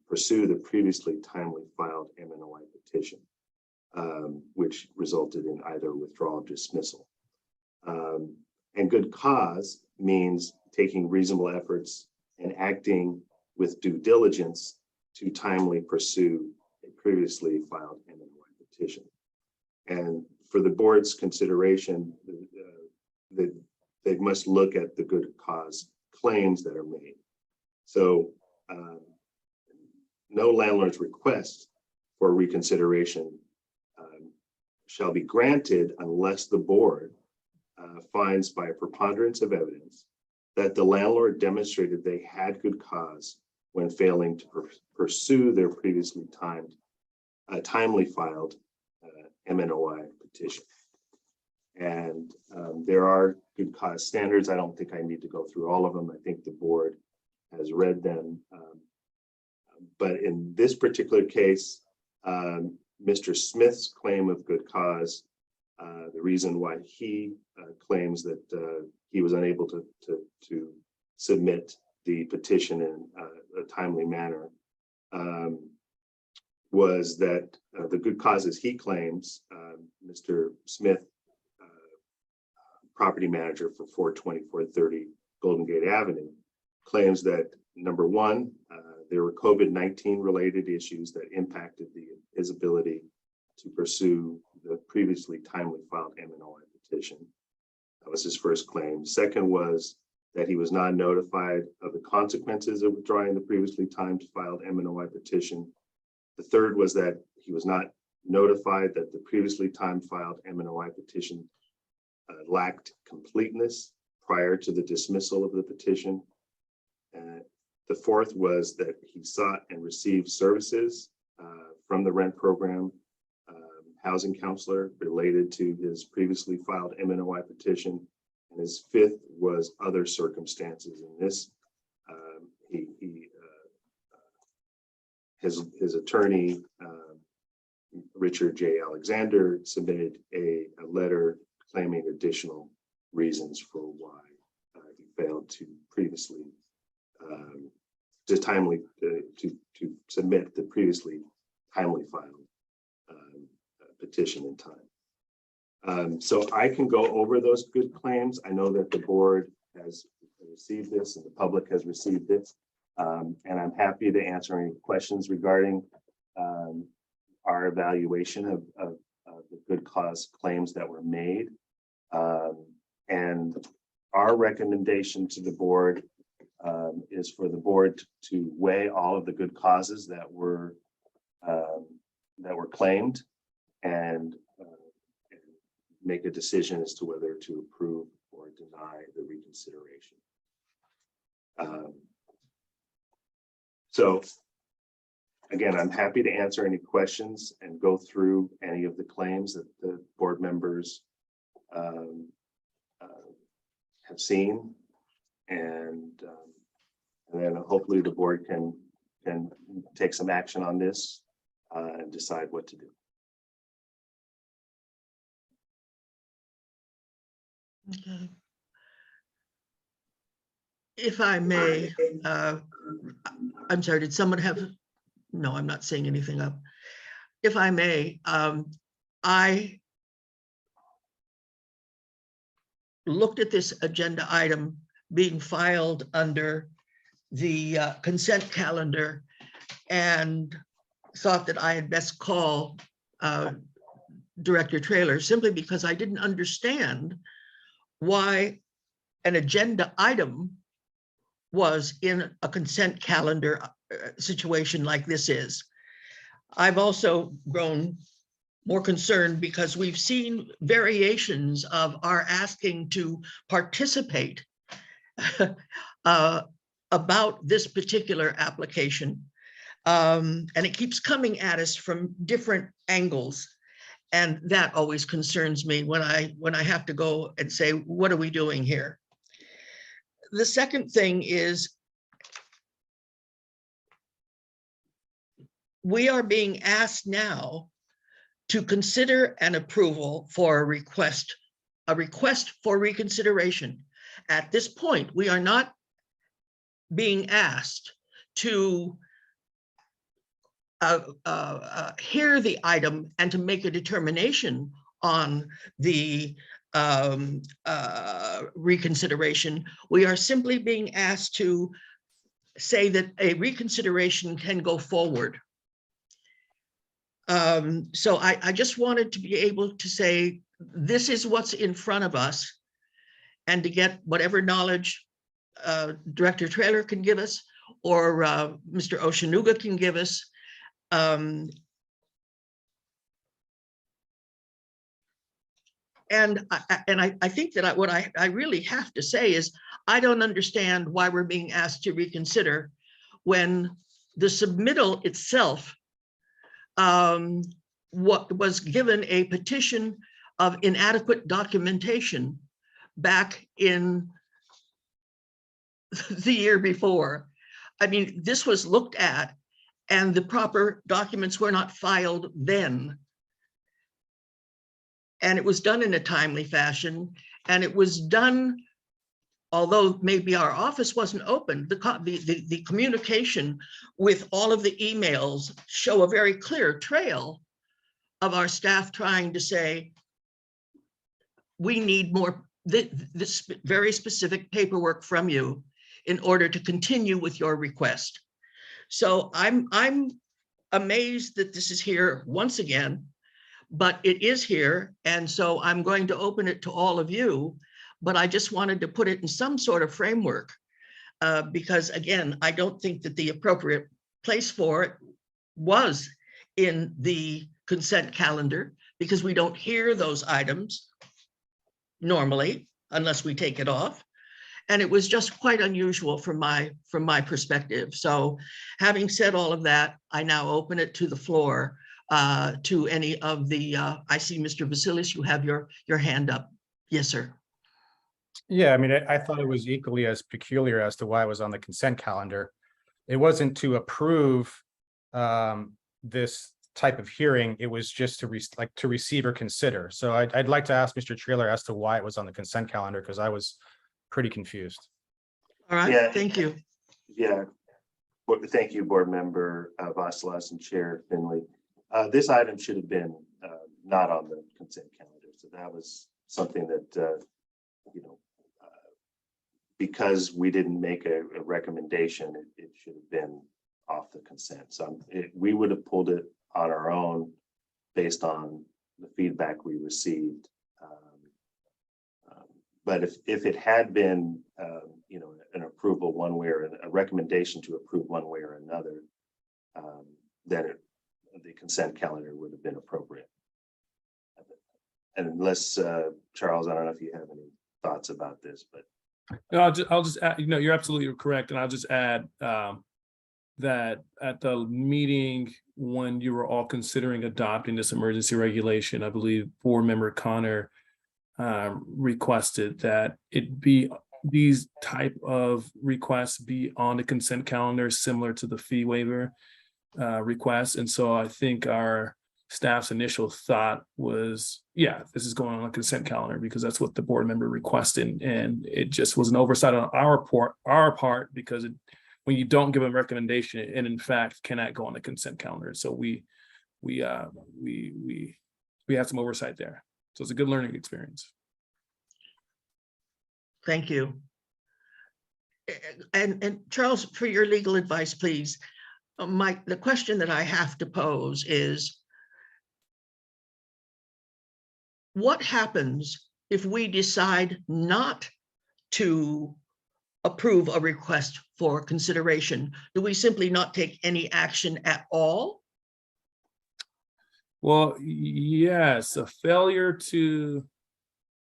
pursue the previously timely filed MNOI petition, which resulted in either withdrawal or dismissal. And good cause means taking reasonable efforts and acting with due diligence to timely pursue a previously filed MNOI petition. And for the board's consideration, they must look at the good cause claims that are made. So no landlord's request for reconsideration shall be granted unless the board finds by a preponderance of evidence that the landlord demonstrated they had good cause when failing to pursue their previously timely filed MNOI petition. And there are good cause standards. I don't think I need to go through all of them. I think the board has read them. But in this particular case, Mr. Smith's claim of good cause, the reason why he claims that he was unable to submit the petition in a timely manner, was that the good causes he claims, Mr. Smith, property manager for 42430 Golden Gate Avenue, claims that number one, there were COVID-19 related issues that impacted his ability to pursue the previously timely filed MNOI petition. That was his first claim. Second was that he was not notified of the consequences of withdrawing the previously timed filed MNOI petition. The third was that he was not notified that the previously timed filed MNOI petition lacked completeness prior to the dismissal of the petition. The fourth was that he sought and received services from the rent program housing counselor related to his previously filed MNOI petition. And his fifth was other circumstances in this. His attorney, Richard J. Alexander, submitted a letter claiming additional reasons for why he failed to previously to submit the previously timely filed petition in time. So I can go over those good claims. I know that the board has received this and the public has received it. And I'm happy to answer any questions regarding our evaluation of the good cause claims that were made. And Our recommendation to the board is for the board to weigh all of the good causes that were claimed and make a decision as to whether to approve or deny the reconsideration. So again, I'm happy to answer any questions and go through any of the claims that the board members have seen, and then hopefully the board can take some action on this and decide what to do. Okay. If I may, I'm sorry, did someone have, no, I'm not saying anything up. If I may, I looked at this agenda item being filed under the consent calendar and thought that I had best call Director Traylor, simply because I didn't understand why an agenda item was in a consent calendar situation like this is. I've also grown more concerned because we've seen variations of our asking to participate about this particular application. And it keeps coming at us from different angles. And that always concerns me when I have to go and say, what are we doing here? The second thing is, we are being asked now to consider an approval for a request for reconsideration. At this point, we are not being asked to hear the item and to make a determination on the reconsideration. We are simply being asked to say that a reconsideration can go forward. So I just wanted to be able to say, this is what's in front of us, and to get whatever knowledge Director Traylor can give us, or Mr. Oshanuga can give us. And I think that what I really have to say is, I don't understand why we're being asked to reconsider when the submittal itself what was given a petition of inadequate documentation back in the year before. I mean, this was looked at and the proper documents were not filed then. And it was done in a timely fashion, and it was done, although maybe our office wasn't open, the communication with all of the emails show a very clear trail of our staff trying to say, we need more, this very specific paperwork from you in order to continue with your request. So I'm amazed that this is here once again, but it is here. And so I'm going to open it to all of you, but I just wanted to put it in some sort of framework because again, I don't think that the appropriate place for it was in the consent calendar, because we don't hear those items normally unless we take it off. And it was just quite unusual from my perspective. So having said all of that, I now open it to the floor to any of the, I see Mr. Vasilis, you have your hand up. Yes, sir. Yeah, I mean, I thought it was equally as peculiar as to why it was on the consent calendar. It wasn't to approve this type of hearing. It was just to receive or consider. So I'd like to ask Mr. Traylor as to why it was on the consent calendar, because I was pretty confused. All right, Yeah. thank you. Yeah, well, thank you, Board Member Vasilis and Chair Finley. This item should have been not on the consent calendar. So that was something that, because we didn't make a recommendation, it should have been off the consent. So we would have pulled it on our own based on the feedback we received But if it had been, you know, an approval one way or a recommendation to approve one way or another, then the consent calendar would have been appropriate. And unless, Charles, I don't know if you have any thoughts about this, but. No, I'll just add, you know, you're absolutely correct. And I'll just add that at the meeting when you were all considering adopting this emergency regulation, I believe Board Member Connor requested that it be these type of requests be on the consent calendar, similar to the fee waiver request. And so I think our staff's initial thought was, yeah, this is going on a consent calendar because that's what the board member requested. And it just was an oversight on our part because when you don't give a recommendation, it in fact cannot go on the consent calendar. So we have some oversight there. So it's a good learning experience. Thank you. And Charles, for your legal advice, please. The question that I have to pose is, what happens if we decide not to approve a request for consideration? Do we simply not take any action at all? Well, yes, a failure to,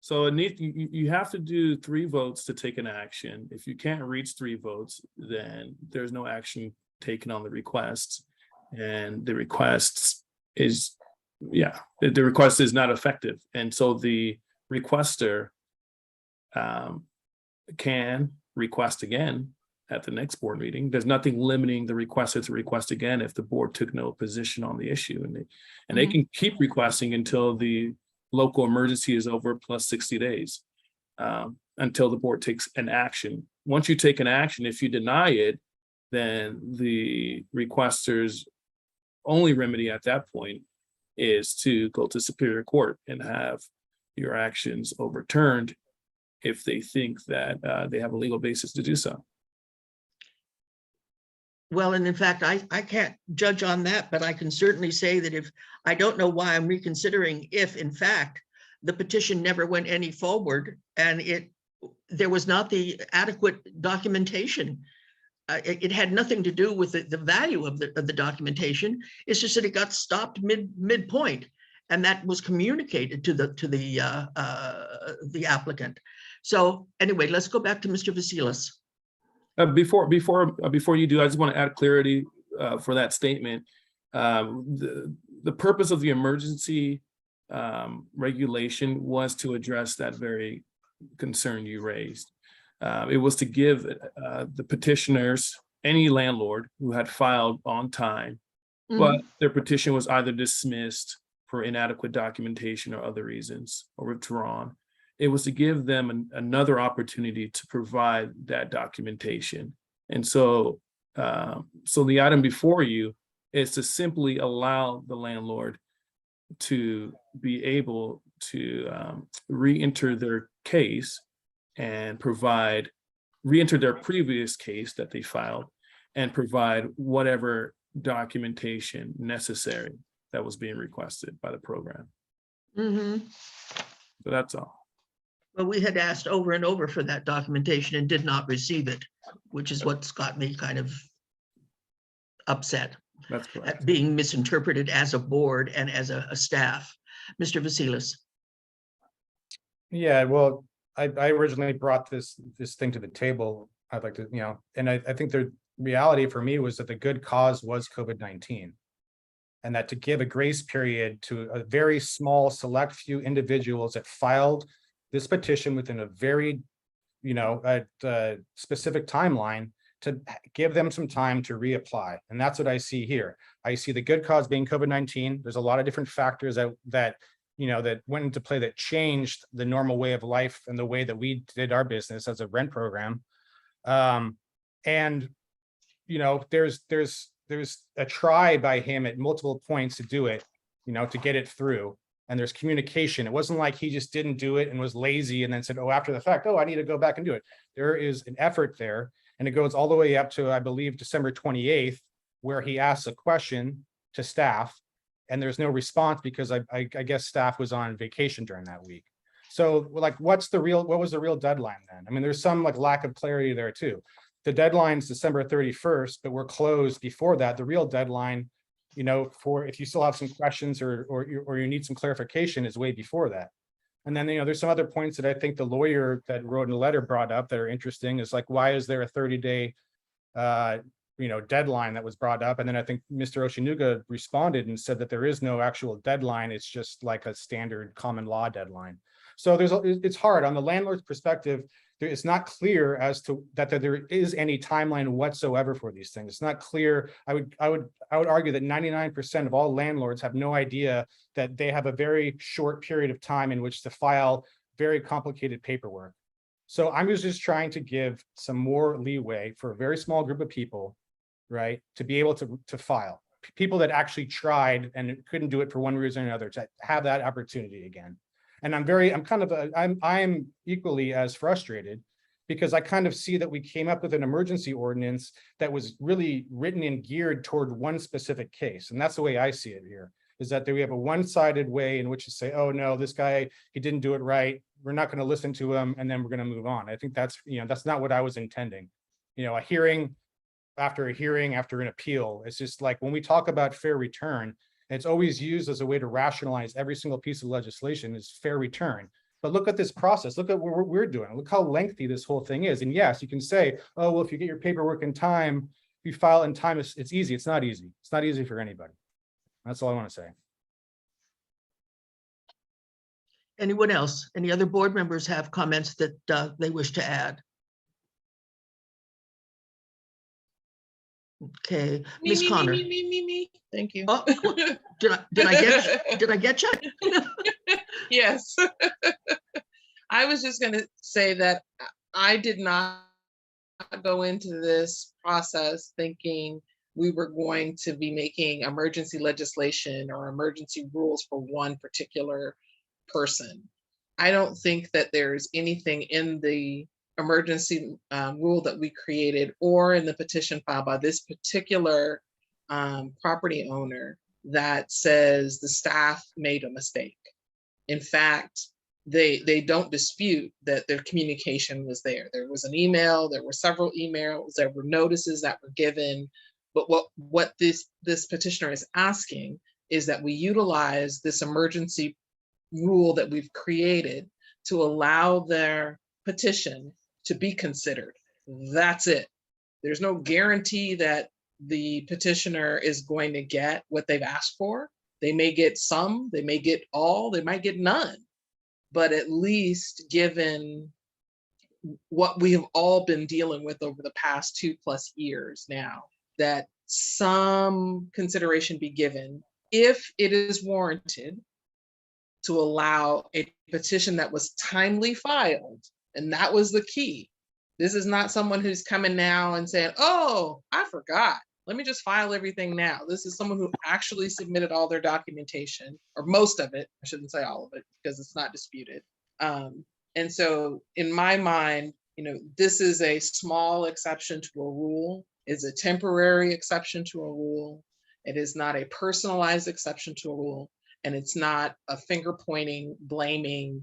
so you have to do 3 votes to take an action. If you can't reach 3 votes, then there's no action taken on the request. And the request is, yeah, the request is not effective. And so the requester can request again at the next board meeting. There's nothing limiting the requester to request again if the board took no position on the issue. And they can keep requesting until the local emergency is over plus 60 days until the board takes an action. Once you take an action, if you deny it, then the requester's only remedy at that point is to go to Superior Court and have your actions overturned if they think that they have a legal basis to do so. Well, and in fact, I can't judge on that, but I can certainly say that if I don't know why I'm reconsidering, if in fact the petition never went any forward and there was not the adequate documentation. It had nothing to do with the value of the documentation. It's just that it got stopped midpoint, and that was communicated to the applicant. So anyway, let's go back to Mr. Vasilis. Before you do, I just want to add clarity for that statement. The purpose of the emergency regulation was to address that very concern you raised. It was to give the petitioners, any landlord who had filed on time, but their petition was either dismissed for inadequate documentation or other reasons or withdrawn. It was to give them another opportunity to provide that documentation. And so, so the item before you is to simply allow the landlord to be able to re-enter their case and re-enter their previous case that they filed and provide whatever documentation necessary that was being requested by the program. So that's all. Well, we had asked over and over for that documentation and did not receive it, which is what's got me kind of upset. That's correct. At being misinterpreted as a board and as a staff. Mr. Vasilis. Yeah, well, I originally brought this thing to the table. I'd like to, and I think the reality for me was that the good cause was COVID-19. And that to give a grace period to a very small select few individuals that filed this petition within a very, specific timeline, to give them some time to reapply. And that's what I see here. I see the good cause being COVID-19. There's a lot of different factors that went into play that changed the normal way of life and the way that we did our business as a rent program. There's a try by him at multiple points to do it, to get it through. And there's communication. It wasn't like he just didn't do it and was lazy and then said, oh, after the fact, oh, I need to go back and do it. There is an effort there. And it goes all the way up to, I believe, December 28th, where he asks a question to staff and there's no response because I guess staff was on vacation during that week. So like, what was the real deadline then? I mean, there's some like lack of clarity there too. The deadline's December 31st, but we're closed before that. The real deadline, you know, for if you still have some questions or you need some clarification is way before that. And then, you know, there's some other points that I think the lawyer that wrote in the letter brought up that are interesting is like, why is there a 30-day you know, deadline that was brought up? And then I think Mr. Oshinuga responded and said that there is no actual deadline. It's just like a standard common law deadline. So it's hard on the landlord's perspective. It's not clear as to that there is any timeline whatsoever for these things. It's not clear. I would argue that 99% of all landlords have no idea that they have a very short period of time in which to file very complicated paperwork. So I'm just trying to give some more leeway for a very small group of people, right, to be able to file. People that actually tried and couldn't do it for one reason or another, to have that opportunity again. And I'm equally as frustrated because I kind of see that we came up with an emergency ordinance that was really written and geared toward one specific case. And that's the way I see it here, is that we have a one-sided way in which to say, oh no, this guy, he didn't do it right. We're not going to listen to him, and then we're going to move on. I think that's, you know, that's not what I was intending. You know, a hearing after an appeal. It's just like when we talk about fair return, it's always used as a way to rationalize every single piece of legislation is fair return. But look at this process. Look at what we're doing. Look how lengthy this whole thing is. And yes, you can say, oh, well, if you get your paperwork in time, if you file in time, it's easy. It's not easy. It's not easy for anybody. That's all I want to say. Anyone else? Any other board members have comments that they wish to add? Okay, Ms. Connor. Me. Thank you. Oh, did I get you? Yes. I was just going to say that I did not go into this process thinking we were going to be making emergency legislation or emergency rules for one particular person. I don't think that there's anything in the emergency rule that we created or in the petition filed by this particular property owner that says the staff made a mistake. In fact, they don't dispute that their communication was there. There was an email, there were several emails, there were notices that were given. But what this petitioner is asking is that we utilize this emergency rule that we've created to allow their petition to be considered. That's it. There's no guarantee that the petitioner is going to get what they've asked for. They may get some, they may get all, they might get none. But at least given what we have all been dealing with over the past 2+ years now, that some consideration be given, if it is warranted, to allow a petition that was timely filed. And that was the key. This is not someone who's coming now and saying, oh, I forgot. Let me just file everything now. This is someone who actually submitted all their documentation, or most of it. I shouldn't say all of it because it's not disputed. And so in my mind, you know, this is a small exception to a rule. It's a temporary exception to a rule. It is not a personalized exception to a rule. And it's not a finger pointing, blaming,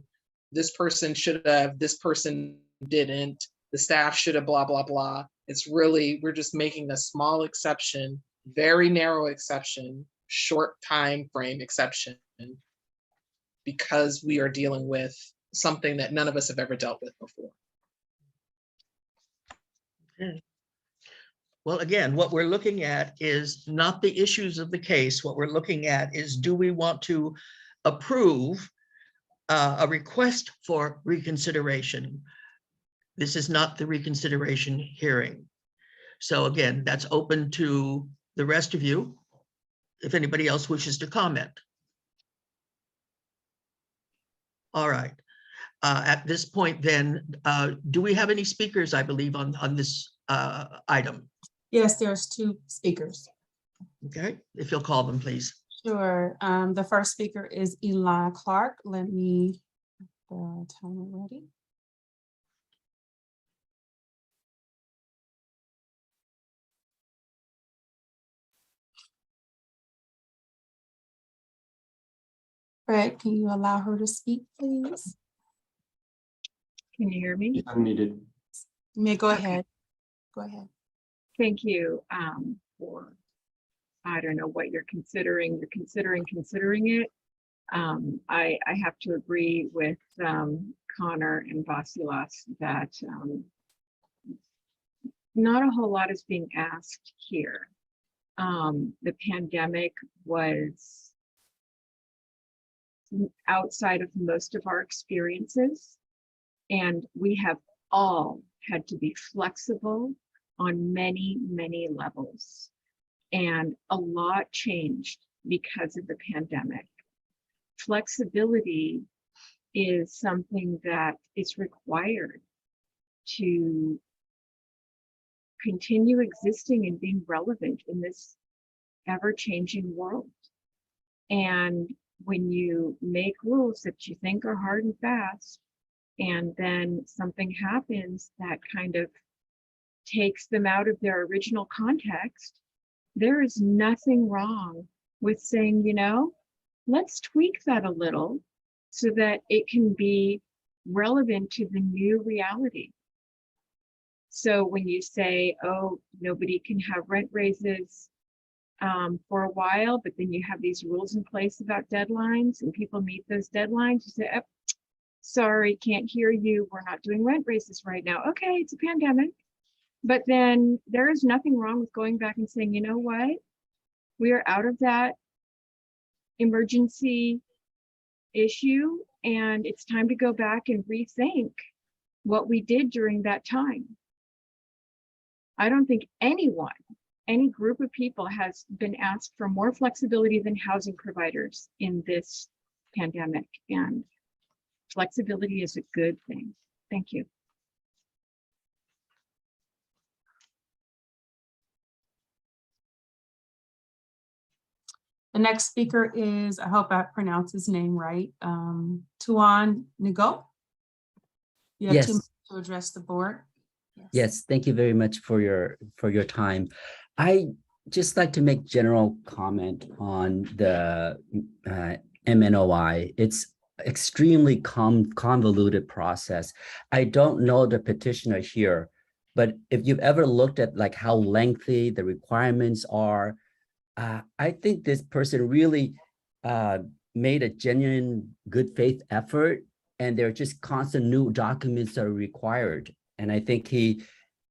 this person should have, this person didn't, the staff should have, blah, blah, blah. It's really, we're just making a small exception, very narrow exception, short time frame exception, because we are dealing with something that none of us have ever dealt with before. Okay. Well, again, what we're looking at is not the issues of the case. What we're looking at is, do we want to approve a request for reconsideration? This is not the reconsideration hearing. So again, that's open to the rest of you, if anybody else wishes to comment. All right. At this point then, do we have any speakers, I believe, on this item? Yes, there's 2 speakers. Okay, if you'll call them, please. Sure. The first speaker is Elana Clark. Let me tell her ready. Fred, can you allow her to speak, please? Can you hear me? Unmuted. You may go Okay. ahead. Go ahead. Thank you for, I don't know what you're considering. You're considering it. I have to agree with Connor and Vasilas that not a whole lot is being asked here. The pandemic was outside of most of our experiences, and we have all had to be flexible on many, many levels. And a lot changed because of the pandemic. Flexibility is something that is required to continue existing and being relevant in this ever-changing world. And when you make rules that you think are hard and fast, and then something happens that kind of takes them out of their original context, there is nothing wrong with saying, you know, let's tweak that a little so that it can be relevant to the new reality. So when you say, oh, nobody can have rent raises for a while, but then you have these rules in place about deadlines and people meet those deadlines, you say, oh, sorry, can't hear you. We're not doing rent raises right now. Okay, it's a pandemic. But then there is nothing wrong with going back and saying, you know what? We are out of that emergency issue, and it's time to go back and rethink what we did during that time. I don't think anyone, any group of people has been asked for more flexibility than housing providers in this pandemic, and flexibility is a good thing. Thank you. The next speaker is, I hope I pronounce his name right, Tuan Ngo. You have 2 Yes. minutes to address the board. Yes, thank you very much for your time. I just like to make general comment on the MNOI. It's extremely convoluted process. I don't know the petitioner here, but if you've ever looked at like how lengthy the requirements are, I think this person really made a genuine good faith effort, and there are just constant new documents that are required. And I think he,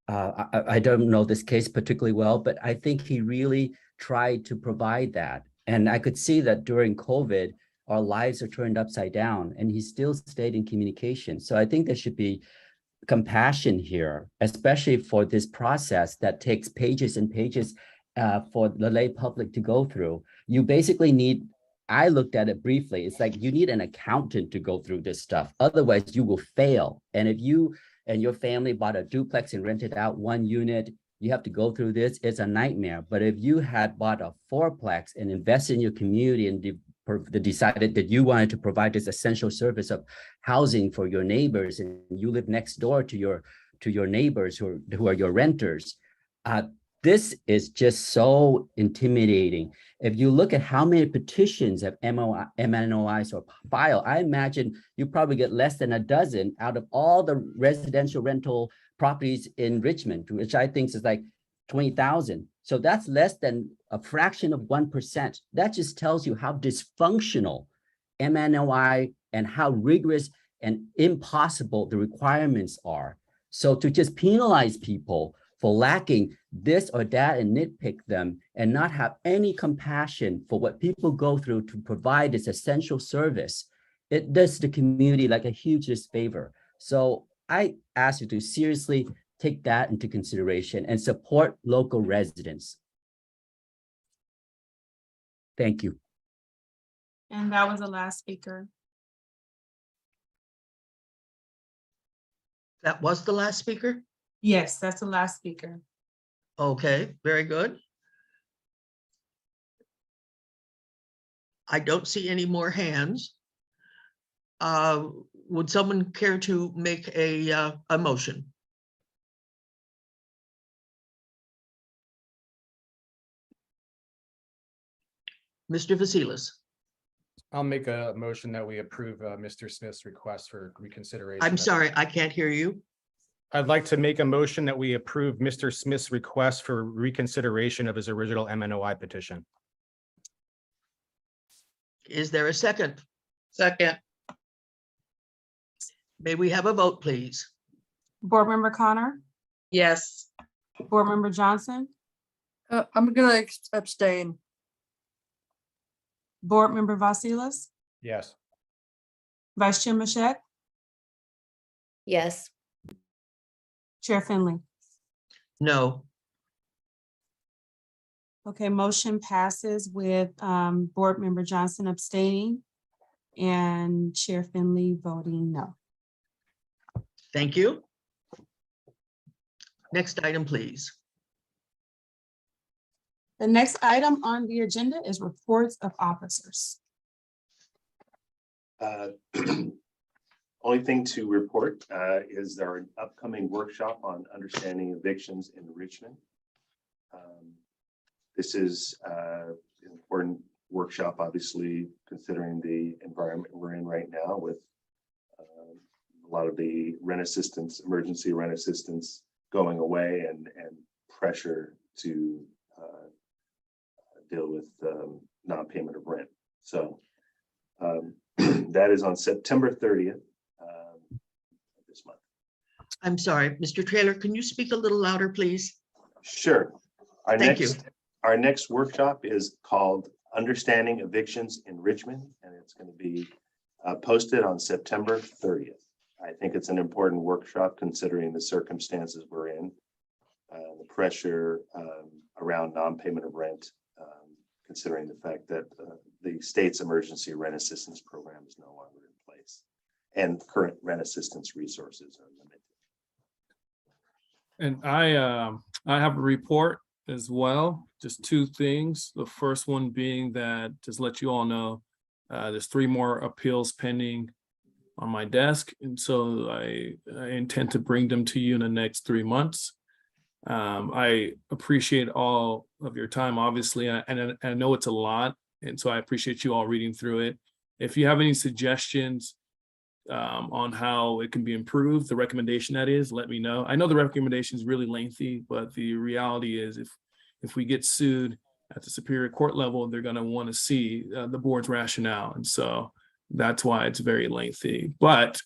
I don't know this case particularly well, but I think he really tried to provide that. And I could see that during COVID, our lives are turned upside down, and he still stayed in communication. So I think there should be compassion here, especially for this process that takes pages and pages for the lay public to go through. You basically need, I looked at it briefly, it's like you need an accountant to go through this stuff. Otherwise, you will fail. And if you and your family bought a duplex and rented out 1 unit, you have to go through this, it's a nightmare. But if you had bought a 4-plex and invested in your community and decided that you wanted to provide this essential service of housing for your neighbors, and you live next door to your neighbors who are your renters, this is just so intimidating. If you look at how many petitions have MNOIs or file, I imagine you probably get less than a dozen out of all the residential rental properties in Richmond, which I think is like 20,000. So that's less than a fraction of 1%. That just tells you how dysfunctional MNOI and how rigorous and impossible the requirements are. So to just penalize people for lacking this or that and nitpick them and not have any compassion for what people go through to provide this essential service, it does the community like a huge disfavor. So I ask you to seriously take that into consideration and support local residents. Thank you. And that was the last speaker. That was the last speaker? Yes, that's the last speaker. Okay, very good. I don't see any more hands. Would someone care to make a motion? Mr. Vasilis. I'll make a motion that we approve Mr. Smith's request for reconsideration. I'm sorry, I can't hear you. I'd like to make a motion that we approve Mr. Smith's request for reconsideration of his original MNOI petition. Is there a second? Second. May we have a vote, please? Board Member Connor, Yes. Board Member Johnson, I'm gonna abstain. Board Member Vasilis, Yes. Vice Chair Mashat, Yes. Chair Finley. No. Okay, motion passes with Board Member Johnson abstaining and Chair Finley voting no. Thank you. Next item, please. The next item on the agenda is reports of officers. Only thing to report is our upcoming workshop on understanding evictions in Richmond. This is an important workshop, obviously, considering the environment we're in right now with a lot of the rent assistance, emergency rent assistance going away and pressure to deal with non-payment of rent. So that is on September 30th this month. I'm sorry, Mr. Taylor, can you speak a little louder, please? Sure. Thank you. Our next workshop is called Understanding Evictions in Richmond, and it's going to be posted on September 30th. I think it's an important workshop considering the circumstances we're in, the pressure around non-payment of rent, considering the fact that the state's emergency rent assistance program is no longer in place and current rent assistance resources are limited. And I have a report as well, just two things. The first one being that, just let you all know, there's 3 more appeals pending on my desk. And so I intend to bring them to you in the next 3 months. I appreciate all of your time, obviously, and I know it's a lot. And so I appreciate you all reading through it. If you have any suggestions on how it can be improved, the recommendation that is, let me know. I know the recommendation is really lengthy, but the reality is if we get sued at the Superior Court level, they're going to want to see the board's rationale. And so that's why it's very lengthy, but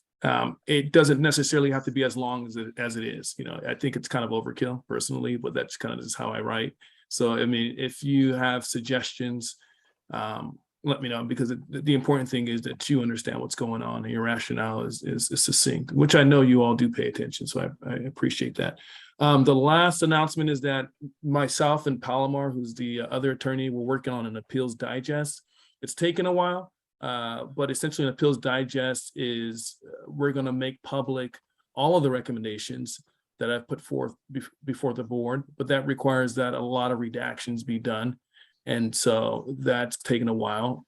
it doesn't necessarily have to be as long as it is. You know, I think it's kind of overkill personally, but that's kind of just how I write. So, I mean, if you have suggestions, let me know, because the important thing is that you understand what's going on and your rationale is succinct, which I know you all do pay attention. So I appreciate that. The last announcement is that myself and Palomar, who's the other attorney, we're working on an appeals digest. It's taken a while, but essentially an appeals digest is we're going to make public all of the recommendations that I've put forth before the board, but that requires that a lot of redactions be done. And so that's taken a while.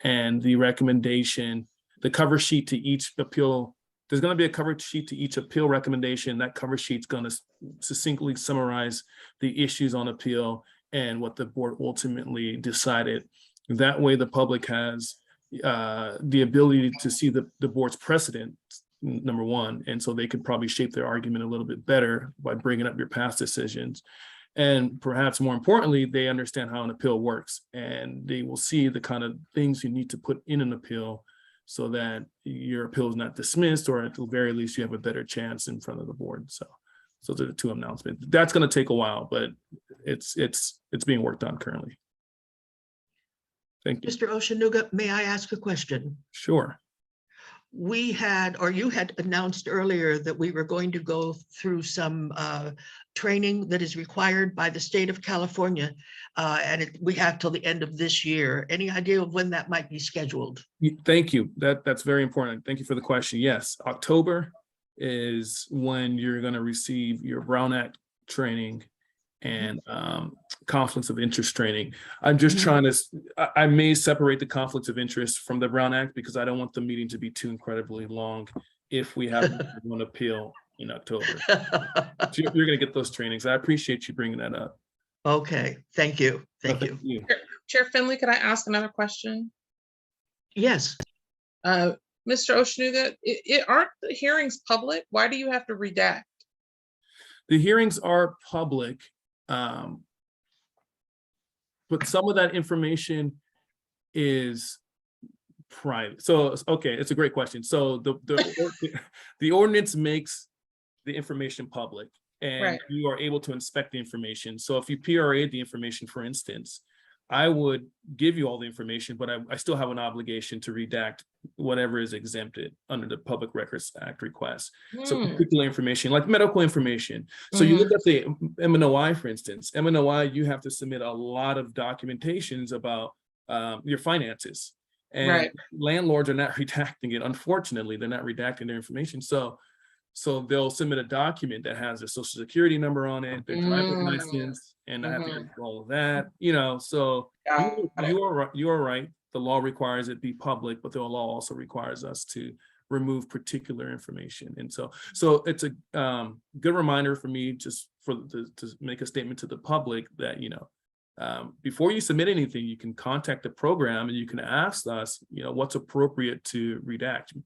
And the recommendation, the cover sheet to each appeal, there's going to be a cover sheet to each appeal recommendation. That cover sheet's going to succinctly summarize the issues on appeal and what the board ultimately decided. That way the public has the ability to see the board's precedent, number one. And so they could probably shape their argument a little bit better by bringing up your past decisions. And perhaps more importantly, they understand how an appeal works and they will see the kind of things you need to put in an appeal so that your appeal is not dismissed, or at the very least you have a better chance in front of the board. So those are the 2 announcements. That's going to take a while, but it's being worked on currently. Thank you. Mr. Oshanuga, may I ask a question? Sure. We had, or you had announced earlier that we were going to go through some training that is required by the state of California, and we have till the end of this year. Any idea of when that might be scheduled? Thank you. That's very important. Thank you for the question. Yes, October is when you're going to receive your Brown Act training and conflicts of interest training. I'm just trying to, I may separate the conflicts of interest from the Brown Act because I don't want the meeting to be too incredibly long if we have one appeal in October. So you're going to get those trainings. I appreciate you bringing that up. Okay, thank you. Thank you. Chair Finley, could I ask another question? Yes, Mr. Oshnuga, aren't the hearings public? Why do you have to redact? The hearings are public, but some of that information is private. So, okay, it's a great question. So the ordinance makes the information public, and Right. you are able to inspect the information. So if you PRA the information, for instance, I would give you all the information, but I still have an obligation to redact whatever is exempted under the Public Records Act request. So particular information, like medical information. So you look at the MNOI, for instance, MNOI, you have to submit a lot of documentations about your finances. And Right. landlords are not redacting it. Unfortunately, they're not redacting their information. So they'll submit a document that has their social security number on it, their driver's license, and I have to go through all of that, so you are right. The law requires it be public, but the law also requires us to remove particular information. And so it's a good reminder for me just to make a statement to the public that, before you submit anything, you can contact the program and you can ask us, what's appropriate to redact.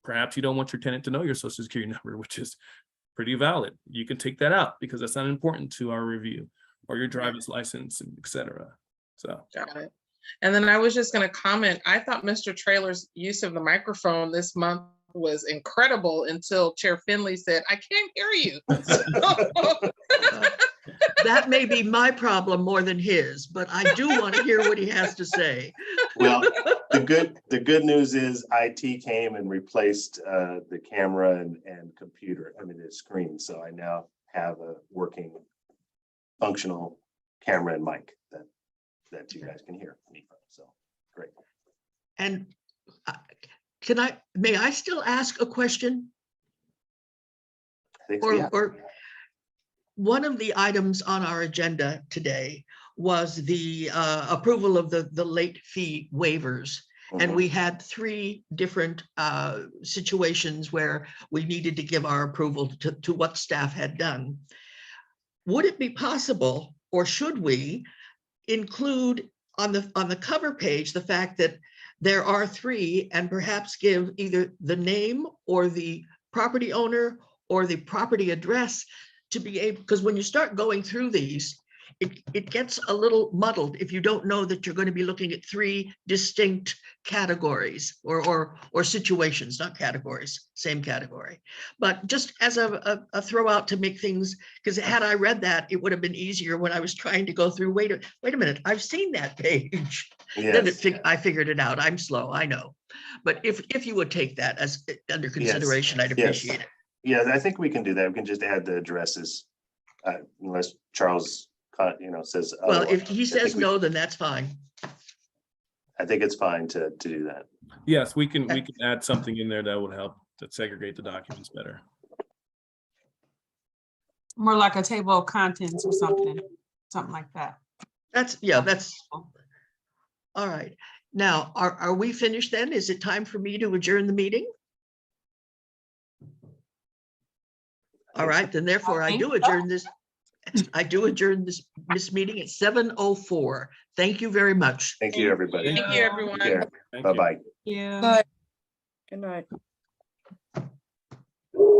Perhaps you don't want your tenant to know your social security number, which is pretty valid. You can take that out because that's not important to our review, or your driver's license, and et cetera. So. Got it. And then I was just going to comment, I thought Mr. Traylor's use of the microphone this month was incredible until Chair Finley said, I can't hear you. that may be my problem more than his, but I do want to hear what he has to say. Well, the good news is IT came and replaced the camera and computer, the screen. So I now have a working, functional camera and mic that you guys can hear me from. So great. And may I still ask a question? I think so, yeah. Or one of the items on our agenda today was the approval of the late fee waivers. And we had 3 different situations where we needed to give our approval to what staff had done. Would it be possible, or should we include on the cover page the fact that there are 3, and perhaps give either the name or the property owner or the property address to be able, because when you start going through these, it gets a little muddled if you don't know that you're going to be looking at 3 distinct categories or situations, not categories, same category. But just as a throw out to make things, because had I read that, it would have been easier when I was trying to go through, wait a minute, I've seen that page. Yes. Then I figured it out. I'm slow, I know. But if you would take that as under consideration, I'd appreciate it. Yeah, I think we can do that. We can just add the addresses, unless Charles, says. Well, if he says no, then that's fine. I think it's fine to do that. Yes, we can add something in there that would help to segregate the documents better. More like a table of contents or something like that. That's all right. Now, are we finished then? Is it time for me to adjourn the meeting? All right, then therefore I do adjourn this. I do adjourn this meeting at 7:04. Thank you very much. Thank you, everybody. Thank you, everyone. Bye-bye. Yeah. Bye. Good night.